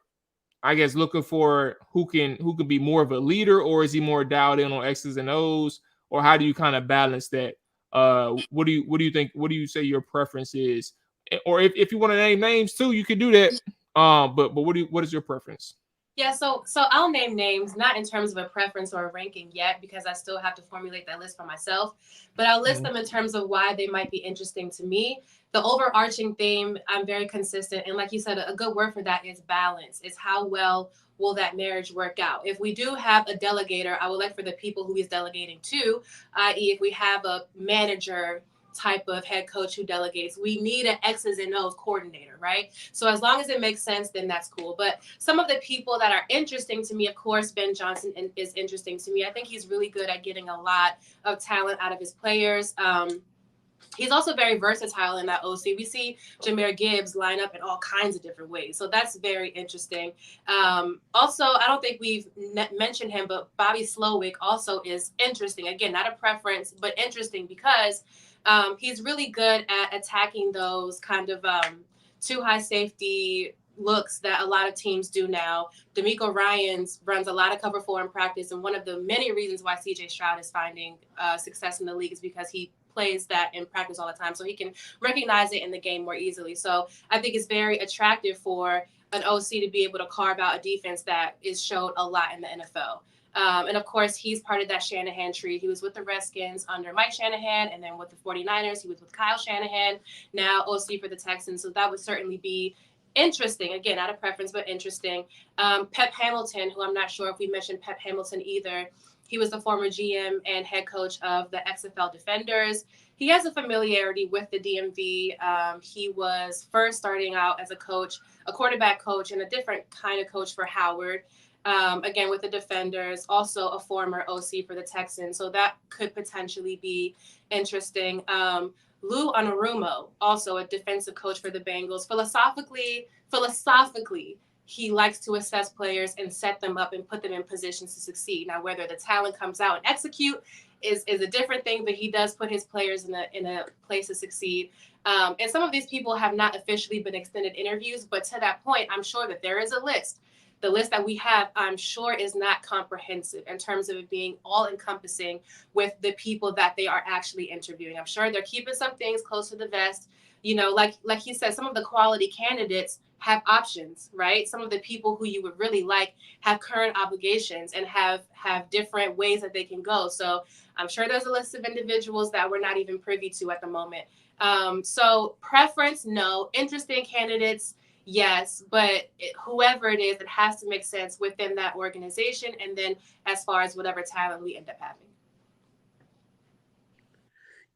I guess, looking for who can be more of a leader, or is he more dialed in on X's and O's, or how do you kind of balance that? What do you think? What do you say your preference is? Or if you want to name names too, you can do that. But what is your preference? Yeah, so I'll name names, not in terms of a preference or a ranking yet, because I still have to formulate that list for myself. But I'll list them in terms of why they might be interesting to me. The overarching theme, I'm very consistent. And like you said, a good word for that is balance. It's how well will that marriage work out? If we do have a delegator, I would like for the people who he's delegating to, i.e. if we have a manager type of head coach who delegates, we need an X's and O's coordinator, right? So as long as it makes sense, then that's cool. But some of the people that are interesting to me, of course, Ben Johnson is interesting to me. I think he's really good at getting a lot of talent out of his players. He's also very versatile in that OC. We see Jahmyr Gibbs line up in all kinds of different ways. So that's very interesting. Also, I don't think we've mentioned him, but Bobby Slowick also is interesting. Again, not a preference, but interesting because he's really good at attacking those kind of too high safety looks that a lot of teams do now. D'Amico Ryans runs a lot of cover 4 in practice. And one of the many reasons why CJ Stroud is finding success in the league is because he plays that in practice all the time, so he can recognize it in the game more easily. So I think it's very attractive for an OC to be able to carve out a defense that is showed a lot in the NFL. And of course, he's part of that Shanahan tree. He was with the Redskins under Mike Shanahan, and then with the 49ers, he was with Kyle Shanahan, now OC for the Texans. So that would certainly be interesting. Again, not a preference, but interesting. Pep Hamilton, who I'm not sure if we mentioned Pep Hamilton either. He was the former GM and head coach of the XFL Defenders. He has a familiarity with the DMV. He was first starting out as a quarterback coach, and a different kind of coach for Howard. Again, with the Defenders, also a former OC for the Texans. So that could potentially be interesting. Lou Anarumo, also a defensive coach for the Bengals. Philosophically, he likes to assess players and set them up and put them in positions to succeed. Now, whether the talent comes out and execute is a different thing, but he does put his players in a place to succeed. And some of these people have not officially been extended interviews, but to that point, I'm sure that there is a list. the list that we have, I'm sure, is not comprehensive in terms of it being all encompassing with the people that they are actually interviewing. I'm sure they're keeping some things close to the vest. Like he said, some of the quality candidates have options, right? Some of the people who you would really like have current obligations and have different ways that they can go. So I'm sure there's a list of individuals that we're not even privy to at the moment. So preference, no. Interesting candidates, yes. But whoever it is, it has to make sense within that organization. And then as far as whatever talent we end up having.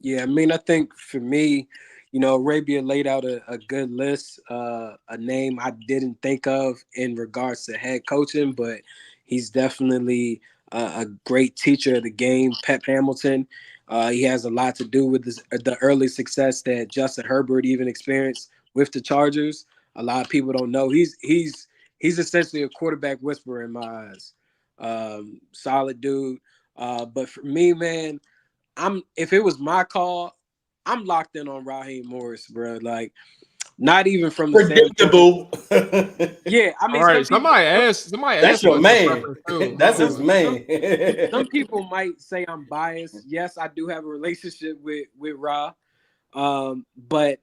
Yeah, I mean, I think for me, Arabia laid out a good list, a name I didn't think of in regards to head coaching, but he's definitely a great teacher of the game, Pep Hamilton. He has a lot to do with the early success that Justin Herbert even experienced with the Chargers. A lot of people don't know he's essentially a quarterback whisperer in my eyes. Solid dude. But for me, man, if it was my call, I'm locked in on Raheem Morris, bro. Like, not even from the predictable. Yeah, I mean, all right. Somebody asked. That's your man. That's his man. Some people might say I'm biased. Yes, I do have a relationship with Ra, but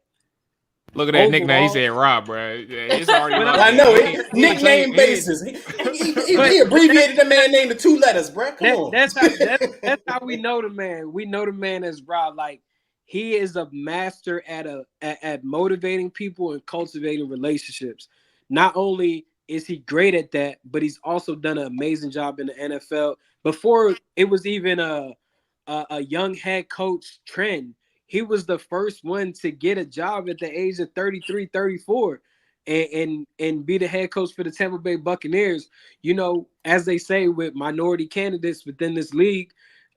look at that nickname. He said Rob, bro. Yeah, it's already. I know it. Nickname basis. He abbreviated the man name to 2 letters, bro. Come on. That's how we know the man. We know the man as Rob. Like, he is a master at motivating people and cultivating relationships. Not only is he great at that, but he's also done an amazing job in the NFL. Before it was even a young head coach trend, he was the first one to get a job at the age of 33, 34 and be the head coach for the Tampa Bay Buccaneers. As they say with minority candidates within this league,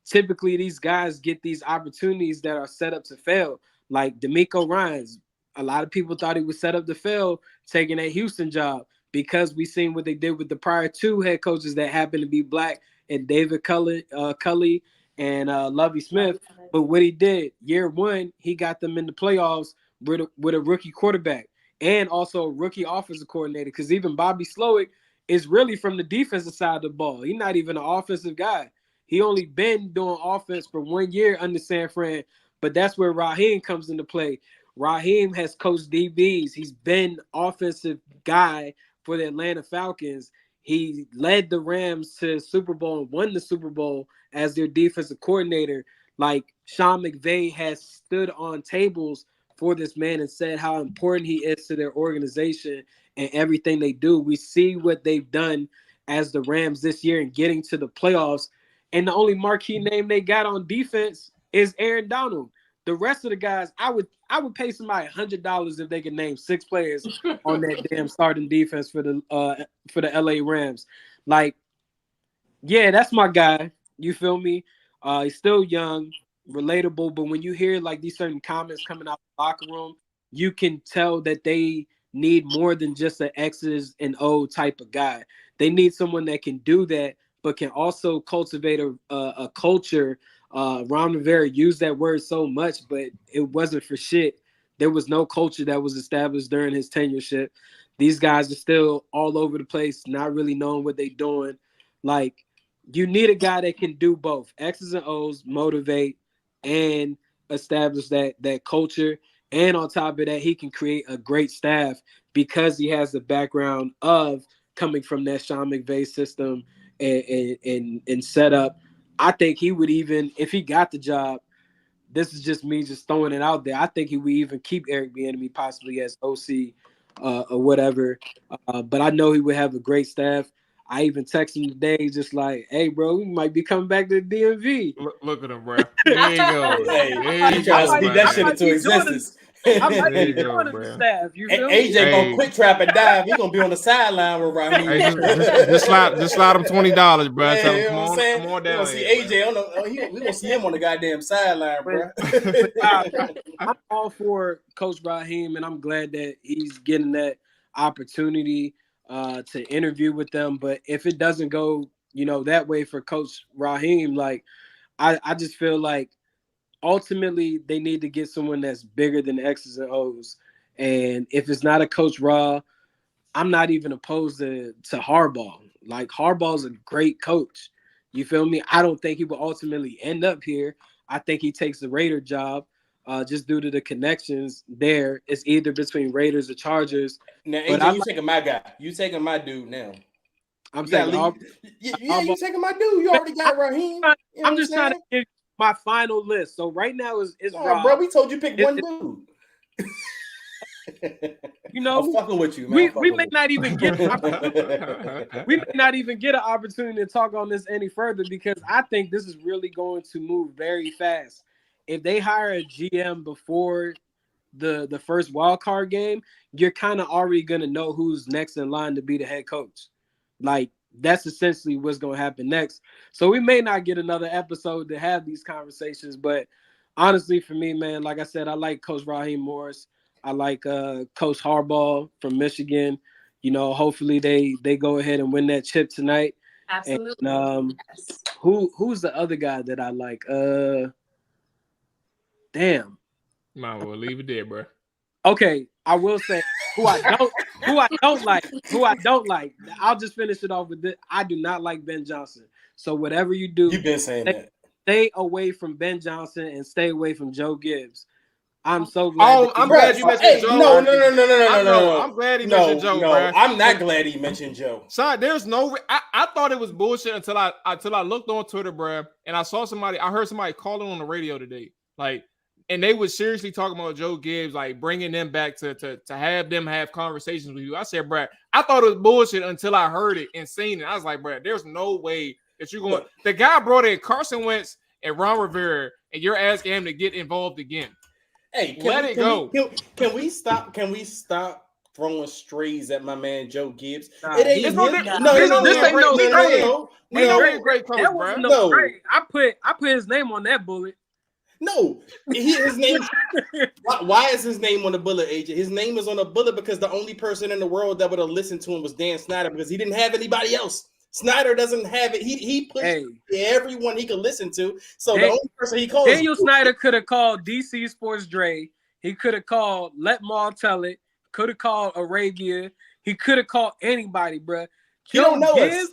typically these guys get these opportunities that are set up to fail. Like DeMeco Ryans, a lot of people thought he was set up to fail taking that Houston job because we seen what they did with the prior 2 head coaches that happened to be black, and David Culley and Lovie Smith. But what he did, year 1, he got them in the playoffs with a rookie quarterback and also a rookie offensive coordinator, because even Bobby Slowick is really from the defensive side of the ball. He's not even an offensive guy. He only been doing offense for 1 year under San Fran, but that's where Raheem comes into play. Raheem has coached DBs. He's been offensive guy for the Atlanta Falcons. He led the Rams to Super Bowl and won the Super Bowl as their defensive coordinator. Like, Sean McVay has stood on tables for this man and said how important he is to their organization and everything they do. We see what they've done as the Rams this year in getting to the playoffs. And the only marquee name they got on defense is Aaron Donald. The rest of the guys, I would pay somebody $100 if they could name 6 players on that damn starting defense for the LA Rams. Like, yeah, that's my guy. You feel me? He's still young, relatable, but when you hear like these certain comments coming out of the locker room, you can tell that they need more than just an X's and O type of guy. They need someone that can do that, but can also cultivate a culture. Ron Rivera used that word so much, but it wasn't for shit. There was no culture that was established during his tenureship. These guys are still all over the place, not really knowing what they're doing. Like, you need a guy that can do both, X's and O's, motivate, and establish that culture. And on top of that, he can create a great staff because he has the background of coming from that Sean McVay system and set up. I think he would even, if he got the job, this is just me just throwing it out there, I think he would even keep Eric Bieniemy possibly as OC or whatever. But I know he would have a great staff. I even texted him today, just like, "Hey, bro, we might be coming back to the DMV." Look at him, bro. There you go. Hey, he trying to speak that shit into existence. I might be joining the staff. You feel me? AJ gonna quit trap and dive. He gonna be on the sideline with Raheem. Hey, just slide him $20, bro. Yeah, Tell him, you know come what I'm on saying? down. We gonna see AJ on the. We gonna see him on the goddamn sideline, bro. I'm all for Coach Raheem, and I'm glad that he's getting that opportunity to interview with them. But if it doesn't go, that way for Coach Raheem, like I just feel like ultimately they need to get someone that's bigger than X's and O's. And if it's not a Coach Ra, I'm not even opposed to Harbaugh. Like Harbaugh's a great coach. You feel me? I don't think he will ultimately end up here. I think he takes the Raider job just due to the connections there. It's either between Raiders or Chargers. Now, But AJ, you taking my guy. You taking my dude now. I'm saying you taking my dude. You already got Raheem. I'm just trying to give my final list. So right now is Rob. Bro, we told you pick one dude. You know, I'm fucking with you, man. We may not even get an opportunity to talk on this any further because I think this is really going to move very fast. If they hire a GM before the first wild card game, you're kind of already gonna know who's next in line to be the head coach. Like that's essentially what's gonna happen next. So we may not get another episode to have these conversations, but honestly, for me, man, like I said, I like Coach Raheem Morris. I like Coach Harbaugh from Michigan. You know, hopefully they go ahead and win that chip tonight. Absolutely. And, yes. Who's the other guy that I like? Damn. Might well leave it there, bro. Okay, I will say who I don't like. I'll just finish it off with this. I do not like Ben Johnson. So whatever you do, you've been saying that. Stay away from Ben Johnson and stay away from Joe Gibbs. I'm so glad. Oh, I'm glad you mentioned Joe. No. I'm glad he mentioned Joe, bro. I'm not glad he mentioned Joe. Son, there's no. I thought it was bullshit until I looked on Twitter, bro, and I saw somebody. I heard somebody calling on the radio today, like, and they was seriously talking about Joe Gibbs, like bringing them back to have them have conversations with you. I said, bro, I thought it was bullshit until I heard it and seen it. I was like, bro, there's no way that you're going. The guy brought in Carson Wentz and Ron Rivera, and you're asking him to get involved again. Hey, can we stop throwing strays at my man Joe Gibbs? It ain't him. Great coach, bro. No, I put his name on that bullet. No, his name. Why is his name on the bullet, AJ? His name is on the bullet because the only person in the world that would have listened to him was Dan Snyder because he didn't have anybody else. Snyder doesn't have it. He pushed everyone he could listen to. So the only person he called Daniel Snyder could have called DC Sports Dre. He could have called Let Maul Tell It. Could have called Arabia. He could have called anybody, bro. He don't know us.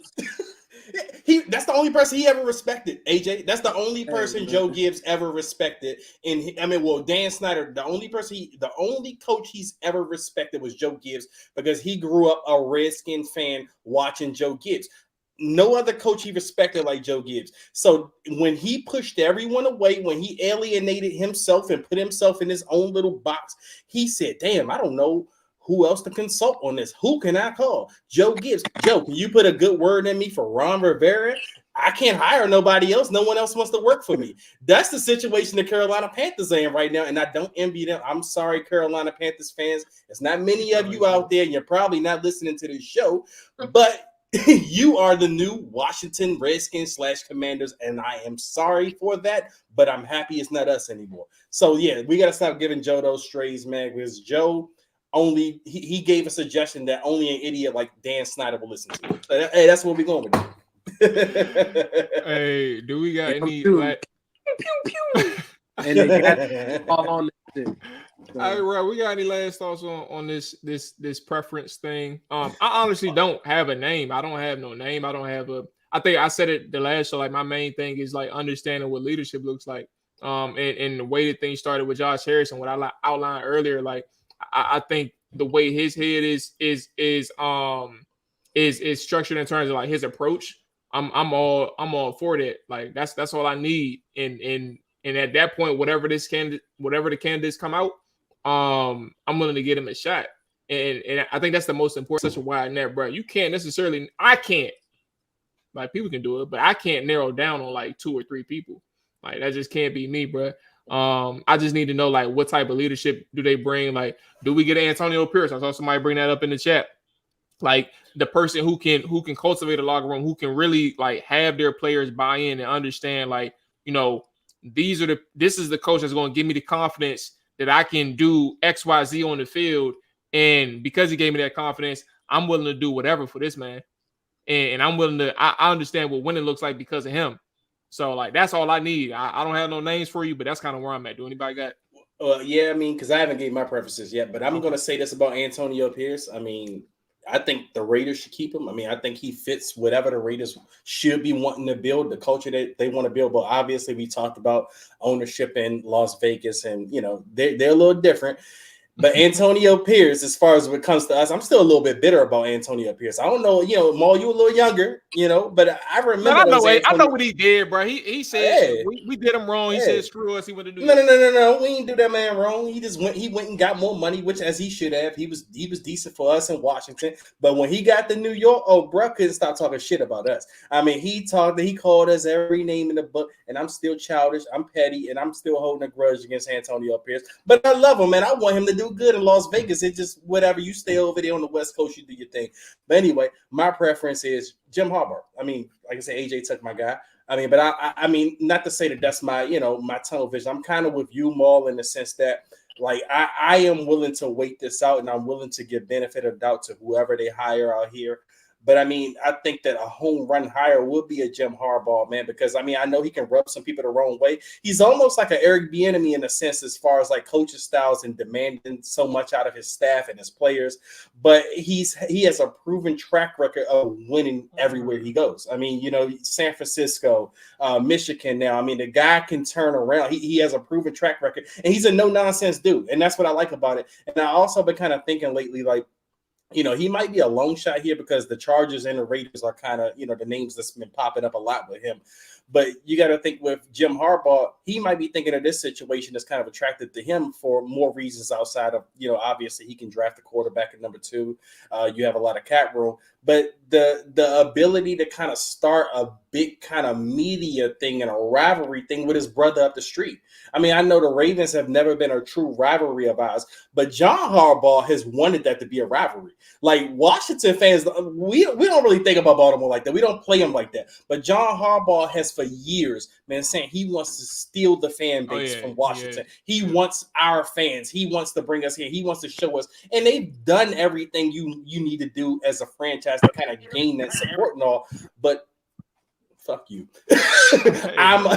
That's the only person he ever respected, AJ. That's the only person Joe Gibbs ever respected. Dan Snyder, the only coach he's ever respected was Joe Gibbs because he grew up a Redskin fan watching Joe Gibbs. No other coach he respected like Joe Gibbs. So when he pushed everyone away, when he alienated himself and put himself in his own little box, he said, damn, I don't know who else to consult on this. Who can I call? Joe Gibbs. Joe, can you put a good word in me for Ron Rivera? I can't hire nobody else. No one else wants to work for me. That's the situation the Carolina Panthers are in right now, and I don't envy them. I'm sorry, Carolina Panthers fans. There's not many of you out there, and you're probably not listening to this show, but you are the new Washington Redskins / Commanders, and I am sorry for that, but I'm happy it's not us anymore. So, yeah, we got to stop giving Joe those strays, man, because Joe only he gave a suggestion that only an idiot like Dan Snyder will listen to. Hey, that's what we're going with. Hey, do we got any like and they got all on this. So. All right, we got any last thoughts on this preference thing? I honestly don't have a name. I don't have no name. I think I said it the last show. Like my main thing is like understanding what leadership looks like. And the way that things started with Josh Harrison, what I outlined earlier, like I think the way his head is structured in terms of like his approach. I'm all for that. Like that's all I need. And at that point, whatever the candidates come out, I'm willing to get him a shot. And I think that's the most important. Such a wide net, bro. You can't necessarily. I can't. Like people can do it, but I can't narrow down on like 2 or 3 people. Like that just can't be me, bro. I just need to know like what type of leadership do they bring? Like, do we get Antonio Pierce? I saw somebody bring that up in the chat. Like the person who can cultivate a locker room, who can really like have their players buy in and understand, like, you know, this is the coach that's going to give me the confidence that I can do XYZ on the field. And because he gave me that confidence, I'm willing to do whatever for this man. And I'm willing to, I understand what winning looks like because of him. So, like, that's all I need. I don't have no names for you, but that's kind of where I'm at. Do anybody got? Yeah, I mean, because I haven't gave my preferences yet, but I'm going to say this about Antonio Pierce. I mean, I think the Raiders should keep him. I mean, I think he fits whatever the Raiders should be wanting to build, the culture that they want to build. But obviously, we talked about ownership in Las Vegas, and they're a little different. But Antonio Pierce, as far as when it comes to us, I'm still a little bit bitter about Antonio Pierce. I don't know, Maul, you a little younger, but I remember. Man, I know what he did, bro. He said we did him wrong. He said screw us. He went to do No. We didn't do that man wrong. He went and got more money, which as he should have. He was decent for us in Washington. But when he got to New York, bro couldn't stop talking shit about us. I mean, he called us every name in the book, and I'm still childish, I'm petty, and I'm still holding a grudge against Antonio Pierce. But I love him, man. I want him to do good in Las Vegas. It just whatever, you stay over there on the West Coast, you do your thing. But anyway, my preference is Jim Harbaugh. I mean, like I said, AJ took my guy. I mean, but I mean, not to say that that's my my tunnel vision. I'm kind of with you, Maul, in the sense that like I am willing to wait this out, and I'm willing to give benefit of doubt to whoever they hire out here. But I mean, I think that a home run hire would be a Jim Harbaugh, man, because I mean, I know he can rub some people the wrong way. He's almost like an Eric Bieniemy in a sense, as far as like coaching styles and demanding so much out of his staff and his players. But he has a proven track record of winning everywhere he goes. I mean, San Francisco, Michigan now. I mean, the guy can turn around. He has a proven track record, and he's a no-nonsense dude. And that's what I like about it. And I also been kind of thinking lately, like, he might be a long shot here because the Chargers and the Raiders are kind of, the names that's been popping up a lot with him. But you got to think with Jim Harbaugh, he might be thinking of this situation that's kind of attracted to him for more reasons outside of, obviously he can draft a quarterback at number 2. You have a lot of cap room. But the ability to kind of start a big kind of media thing and a rivalry thing with his brother up the street. I mean, I know the Ravens have never been a true rivalry of ours, but John Harbaugh has wanted that to be a rivalry. Like Washington fans, we don't really think about Baltimore like that. We don't play them like that. But John Harbaugh has for years been saying he wants to steal the fan base from Washington. Yeah. He wants our fans. He wants to bring us here. He wants to show us. And they've done everything you need to do as a franchise to kind of gain that support and all. But fuck you. I'm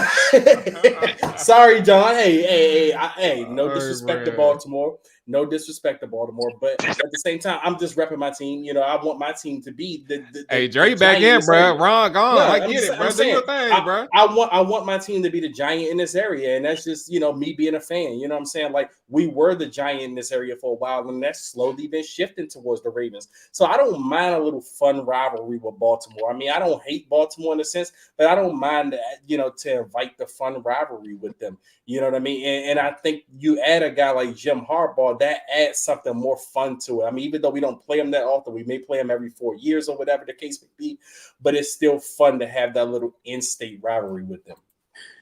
sorry, John. Hey, no disrespect to Baltimore. No disrespect to Baltimore, but at the same time, I'm just repping my team. I want my team to be the hey, Dre back in, bro. Ron gone. Yeah, I get it, bro. Do your thing, bro. I want my team to be the giant in this area, and that's just me being a fan. You know what I'm saying? Like we were the giant in this area for a while, and that's slowly been shifting towards the Ravens. So I don't mind a little fun rivalry with Baltimore. I mean, I don't hate Baltimore in a sense, but I don't mind to invite the fun rivalry with them. You know what I mean? And I think you add a guy like Jim Harbaugh, that adds something more fun to it. I mean, even though we don't play him that often, we may play him every 4 years or whatever the case may be, but it's still fun to have that little in-state rivalry with them.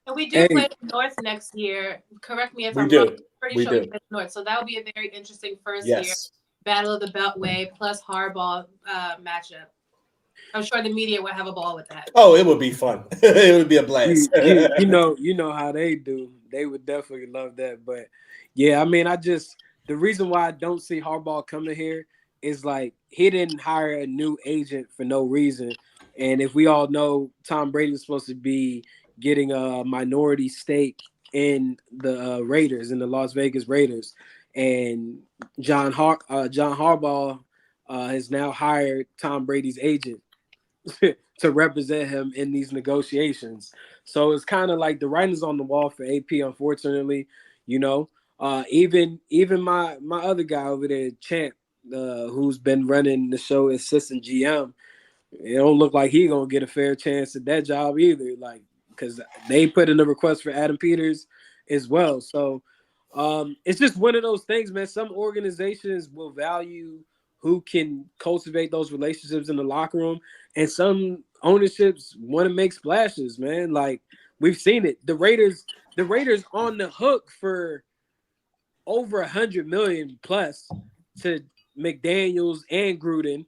And we do play North next year. Correct me if I'm wrong. Pretty sure we play North. So that would be a very interesting first year Battle of the Beltway plus Harbaugh matchup. I'm sure the media will have a ball with that. Oh, it would be fun. It would be a blast. you know how they do. They would definitely love that. But yeah, I mean, the reason why I don't see Harbaugh coming here is like he didn't hire a new agent for no reason. And if we all know Tom Brady was supposed to be getting a minority stake in the Raiders, in the Las Vegas Raiders, and John Harbaugh has now hired Tom Brady's agent to represent him in these negotiations. So it's kind of like the writing's on the wall for AP, unfortunately. Even my other guy over there, Champ, who's been running the show assistant GM, it don't look like he gonna get a fair chance at that job either. Like, because they put in a request for Adam Peters as well. So it's just one of those things, man. Some organizations will value who can cultivate those relationships in the locker room, and some ownerships want to make splashes, man. Like we've seen it. The Raiders on the hook for over $100 million plus to McDaniels and Gruden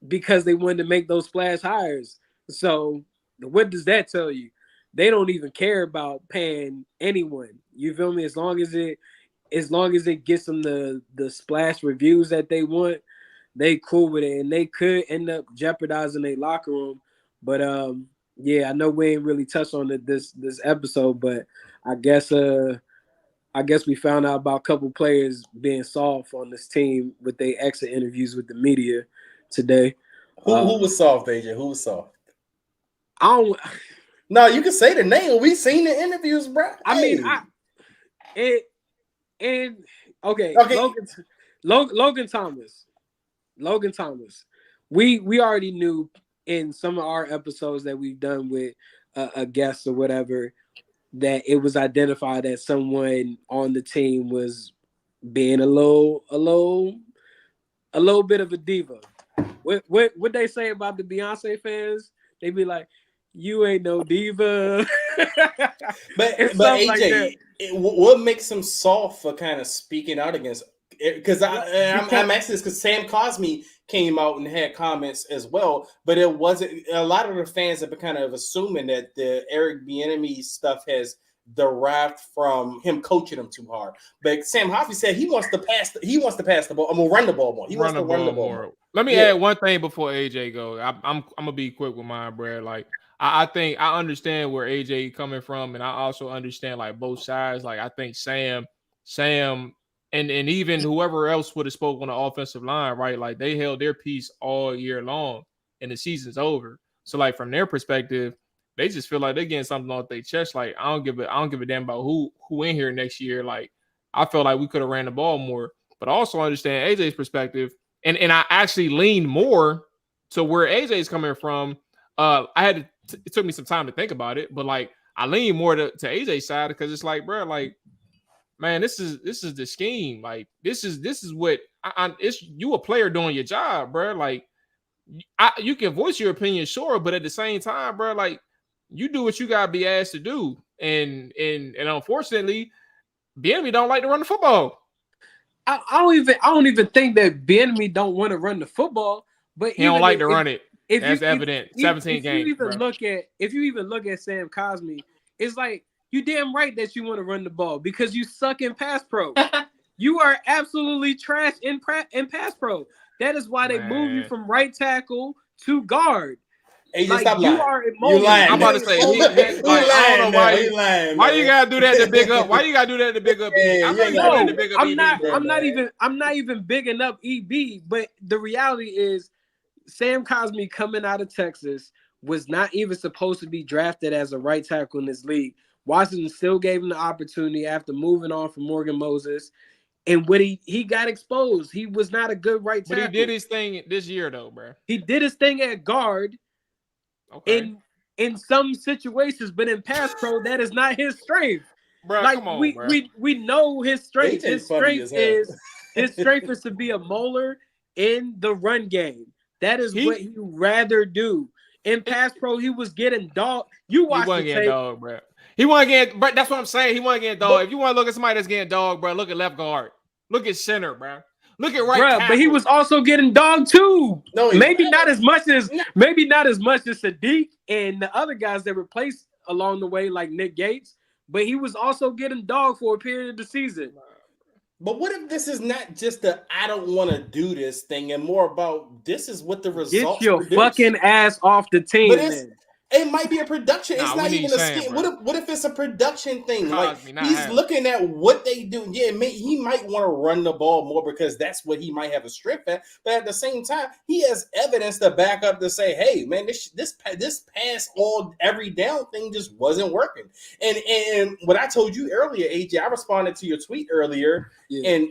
because they wanted to make those splash hires. So what does that tell you? They don't even care about paying anyone. You feel me? As long as it gets them the splash reviews that they want, they cool with it, and they could end up jeopardizing their locker room. But yeah, I know we ain't really touched on this episode, but I guess we found out about a couple players being soft on this team with their exit interviews with the media. today. Who was soft, AJ? Who was soft? I don't. No, you can say the name. We seen the interviews, bro. I mean, okay. Logan Thomas. We already knew in some of our episodes that we've done with a guest or whatever that it was identified that someone on the team was being a little bit of a diva. What they say about the Beyonce fans? They be like, "You ain't no diva." but AJ, what makes him soft for kind of speaking out against? Because I'm asking this because Sam Cosmi came out and had comments as well, but it wasn't. A lot of the fans have been kind of assuming that the Eric Bieniemy stuff has derived from him coaching them too hard. But Sam Hoffey said he wants to pass the ball. I'm gonna run the ball more. He wants to run the ball more. Let me add one thing before AJ go. I'm gonna be quick with mine, Brad. Like I think I understand where AJ coming from, and I also understand like both sides. Like I think Sam, and even whoever else would have spoke on the offensive line, right? Like they held their peace all year long, and the season's over. So like from their perspective, they just feel like they're getting something off their chest. Like I don't give a damn about who in here next year. Like I felt like we could have ran the ball more, but I also understand AJ's perspective, and I actually leaned more to where AJ's coming from. It took me some time to think about it, but like I lean more to AJ's side because it's like, bro, like man, this is the scheme. Like this is what it's you a player doing your job, bro. Like you can voice your opinion, sure, but at the same time, bro, like you do what you gotta be asked to do, and unfortunately, Bieniemy don't like to run the football. I don't even think that Bieniemy don't want to run the football, but he don't like to run it. That's evident. 17 games. If you even look at Sam Cosmi, it's like you damn right that you want to run the ball because you suck in pass pro. You are absolutely trash in pass pro. That is why they move you from right tackle to guard. Hey, like stop you lying. are You lying. I'm about to say, I don't know why you gotta do that to big up. Why you gotta do that to big up? I'm not even bigging up EB, but the reality is, Sam Cosmi coming out of Texas was not even supposed to be drafted as a right tackle in this league. Washington still gave him the opportunity after moving on from Morgan Moses. And when he got exposed, he was not a good right tackle. But he did his thing this year, though, bro. He did his thing at guard in some situations, but in pass pro, that is not his strength. Bro, like, come on, bro. We know his strength. His strength is to be a mauler in the run game. That is what he rather do. In pass pro, he was getting dog. You watch the tape. Dog, bro. He wasn't getting, but that's what I'm saying. He wasn't getting dog. If you want to look at somebody that's getting dog, bro, look at left guard. Look at center, bro. Look at right tackle. But he was also getting dog too. No, maybe not as much as Sadiq and the other guys that replaced along the way, like Nick Gates. But he was also getting dog for a period of the season. But what if this is not just a I don't want to do this thing and more about this is what the results Get your fucking ass off the team. But it might be a production. It's not even a scheme. What if it's a production thing? Like he's looking at what they do. Yeah, he might want to run the ball more because that's what he might have a strip at. But at the same time, he has evidence to back up to say, "Hey, man, this pass every down thing just wasn't working." And what I told you earlier, AJ, I responded to your tweet earlier, and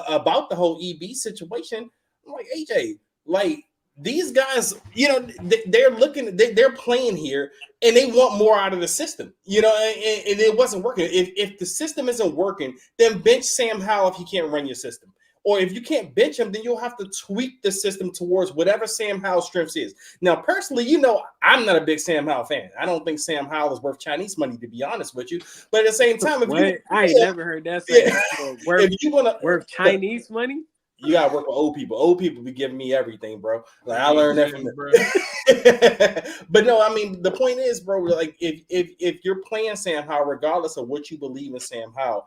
about the whole EB situation. I'm like, AJ, like. These guys, they're playing here and they want more out of the system, and it wasn't working. If the system isn't working, then bench Sam Howell if he can't run your system. Or if you can't bench him, then you'll have to tweak the system towards whatever Sam Howell's strengths is. Now, personally, I'm not a big Sam Howell fan. I don't think Sam Howell is worth Chinese money, to be honest with you. But at the same time, I ain't never heard that say. Worth Chinese money? You gotta work with old people. Old people be giving me everything, bro. Like I learned that from them. But no, I mean the point is, bro. Like if you're playing Sam Howell, regardless of what you believe in Sam Howell,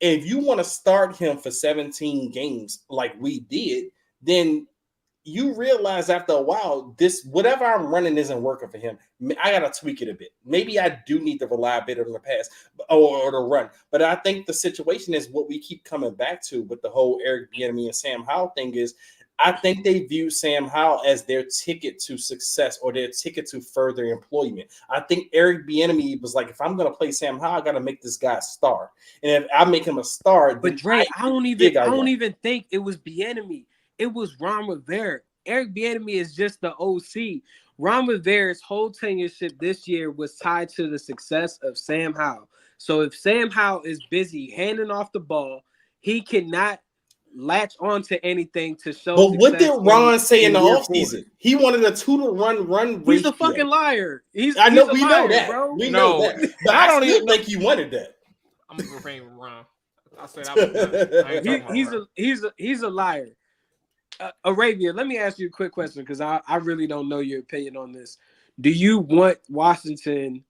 if you want to start him for 17 games like we did, then you realize after a while, whatever I'm running isn't working for him. I gotta tweak it a bit. Maybe I do need to rely a bit on the pass or the run. But I think the situation is what we keep coming back to with the whole Eric Bieniemy and Sam Howell thing is I think they view Sam Howell as their ticket to success or their ticket to further employment. I think Eric Bieniemy was like, if I'm going to play Sam Howell, I got to make this guy a star. And if I make him a star, But then Dre, I don't even think it was Bieniemy. It was Ron Rivera. Eric Bieniemy is just the OC. Ron Rivera's whole tenureship this year was tied to the success of Sam Howell. So if Sam Howell is busy handing off the ball, he cannot latch on to anything to show. But what did Ron say in the offseason? He wanted a 2-to-1 run He's ratio. a fucking liar. We know that, bro. We know that. But I don't even think he wanted that. I'm gonna refrain from Ron. I said I was he's a liar. Arabia, let me ask you a quick question because I really don't know your opinion on this. Do you want Washington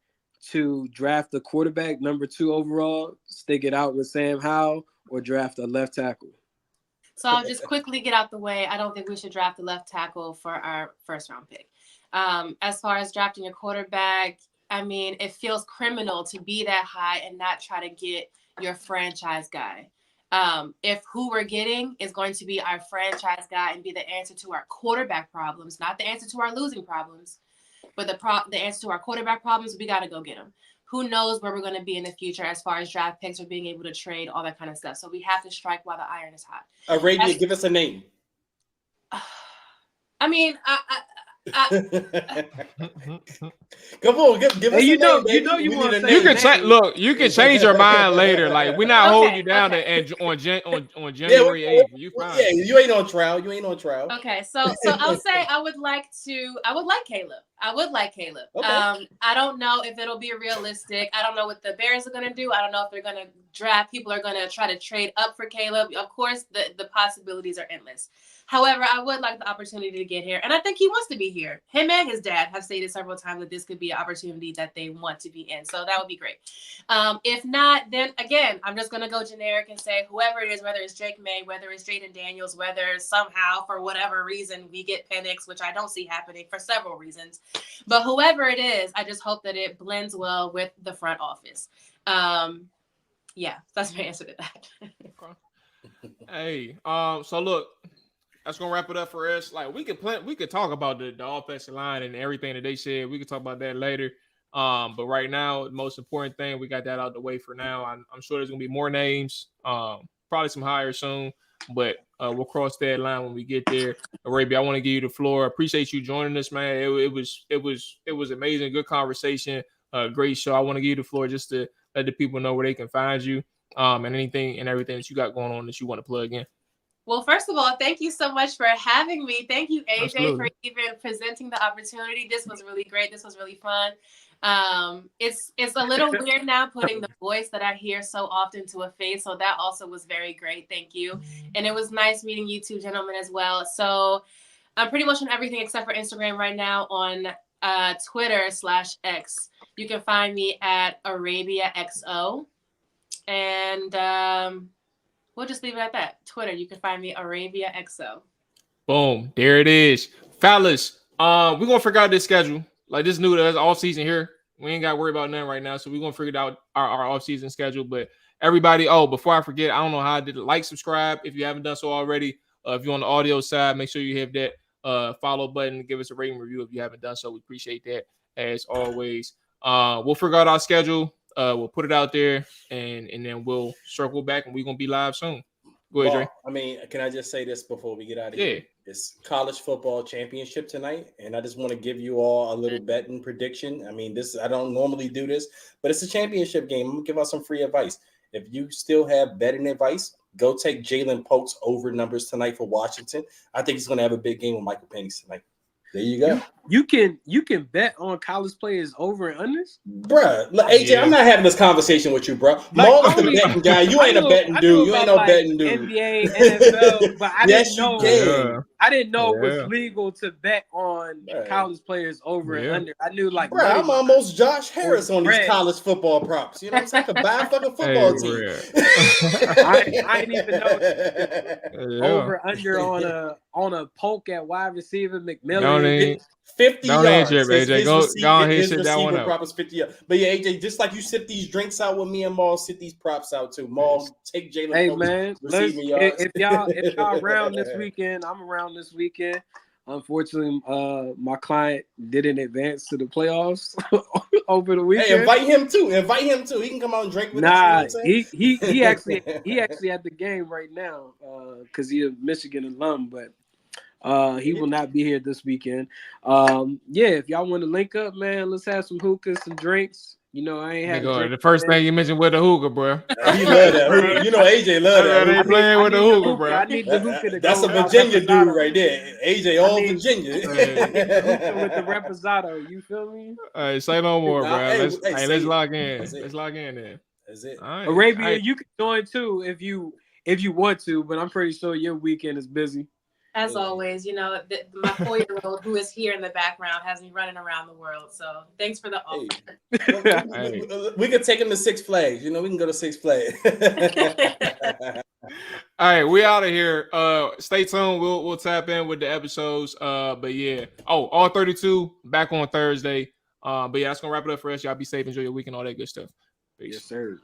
to draft the quarterback number 2 overall, stick it out with Sam Howell, or draft a left tackle? So I'll just quickly get out the way. I don't think we should draft a left tackle for our first round pick. As far as drafting a quarterback, I mean, it feels criminal to be that high and not try to get your franchise guy. If who we're getting is going to be our franchise guy and be the answer to our quarterback problems, not the answer to our losing problems, but the answer to our quarterback problems, we got to go get him. Who knows where we're going to be in the future as far as draft picks or being able to trade, all that kind of stuff. So we have to strike while the iron is hot. Arabia, give us a name. I mean, Come on, give us a name. You want to you can look. You can change your mind later. Like we're not holding you down on January 8th. You fine. Yeah, you ain't on trial. Okay, so I'll say I would like Caleb. Okay. I don't know if it'll be realistic. I don't know what the Bears are going to do. I don't know if they're going to draft. People are going to try to trade up for Caleb. Of course, the possibilities are endless. However, I would like the opportunity to get here. And I think he wants to be here. Him and his dad have stated several times that this could be an opportunity that they want to be in. So that would be great. If not, then again, I'm just going to go generic and say whoever it is, whether it's Drake May, whether it's Jaden Daniels, whether somehow for whatever reason we get Penix, which I don't see happening for several reasons. But whoever it is, I just hope that it blends well with the front office. Yeah, that's my answer to that. Hey, so look, that's gonna wrap it up for us. Like we could talk about the offensive line and everything that they said. We could talk about that later. But right now, the most important thing, we got that out the way for now. I'm sure there's gonna be more names, probably some hires soon, but we'll cross that line when we get there. Arabia, I want to give you the floor. Appreciate you joining us, man. It was amazing, good conversation, great show. I want to give you the floor just to let the people know where they can find you, and anything and everything that you got going on that you want to plug in. Well, first of all, thank you so much for having me. Thank you, AJ, Absolutely. for even presenting the opportunity. This was really great. This was really fun. It's a little weird now putting the voice that I hear so often to a face. So that also was very great. Thank you. And it was nice meeting you two gentlemen as well. So I'm pretty much on everything except for Instagram right now on Twitter/X. You can find me at ArabiaXO. And we'll just leave it at that. Twitter, you can find me ArabiaXO. Boom. There it is. Fellas, we're going to figure out this schedule. Like this new off season here. We ain't got to worry about nothing right now. So we're going to figure out our off season schedule. But everybody, before I forget, I don't know how I did it. Like, subscribe if you haven't done so already. If you're on the audio side, make sure you hit that follow button. Give us a rating review if you haven't done so. We appreciate that as always. We'll figure out our schedule. We'll put it out there, and then we'll circle back, and we're going to be live soon. Go ahead, Dre. I mean, can I just say this before we get out of here? It's college football championship tonight, and I just want to give you all a little betting prediction. I mean, I don't normally do this, but it's a championship game. I'm going to give out some free advice. If you still have betting advice, go take Jalen Polk's over numbers tonight for Washington. I think he's going to have a big game with Michael Penix tonight. There you go. You can bet on college players over and unders, bruh. AJ, I'm not having this conversation with you, bro. Maul is the betting guy. You ain't a betting dude. You ain't no betting dude. NBA, NFL, but I yes, didn't know. Yeah. I didn't know it was legal to bet on college players over and under. I knew bro, I'm almost Josh Harris on these college football props. You know what I'm saying? I could buy a fucking football team. I didn't even know over under on a Polk at wide receiver, McMillan. 50 Don't yards. trip, AJ. Go ahead and sit that one receiving up. prop is 50 yards. But yeah, AJ, just like you sit these drinks out with me and Maul, sit these props out too. Maul, take Jalen Hey Hurts man, receiving yards. if y'all around this weekend, I'm around this weekend. Unfortunately, my client didn't advance to the playoffs over the weekend. Hey, invite him too. He can come out and drink with us. You know what I'm saying? he actually at the game right now because he's a Michigan alum, but he will not be here this weekend. Yeah, if y'all want to link up, man, let's have some hookahs, some drinks. You know, I ain't had a drink. The first thing you mentioned with the hookah, bro. He love that hookah. You know, AJ love that. They playing with the hookah, bro. I need the hookah to That's go a Virginia with dude right there. AJ, all Virginia. hookah with the reposado. You feel me? All right, say no more, bro. Let's lock in. Let's lock in there. That's it. All right. Arabia, you can join too if you want to, but I'm pretty sure your weekend is busy. As always, you know, my 4-year-old who is here in the background has me running around the world. So thanks for the offer. We could take him to Six Flags. You know, we can go to Six Flags. All right, we out of here. Stay tuned. We'll tap in with the episodes. But yeah. Oh, all 32 back on Thursday. But yeah, that's gonna wrap it up for us. Y'all be safe, enjoy your weekend, all that good stuff. Peace. Yes, sir.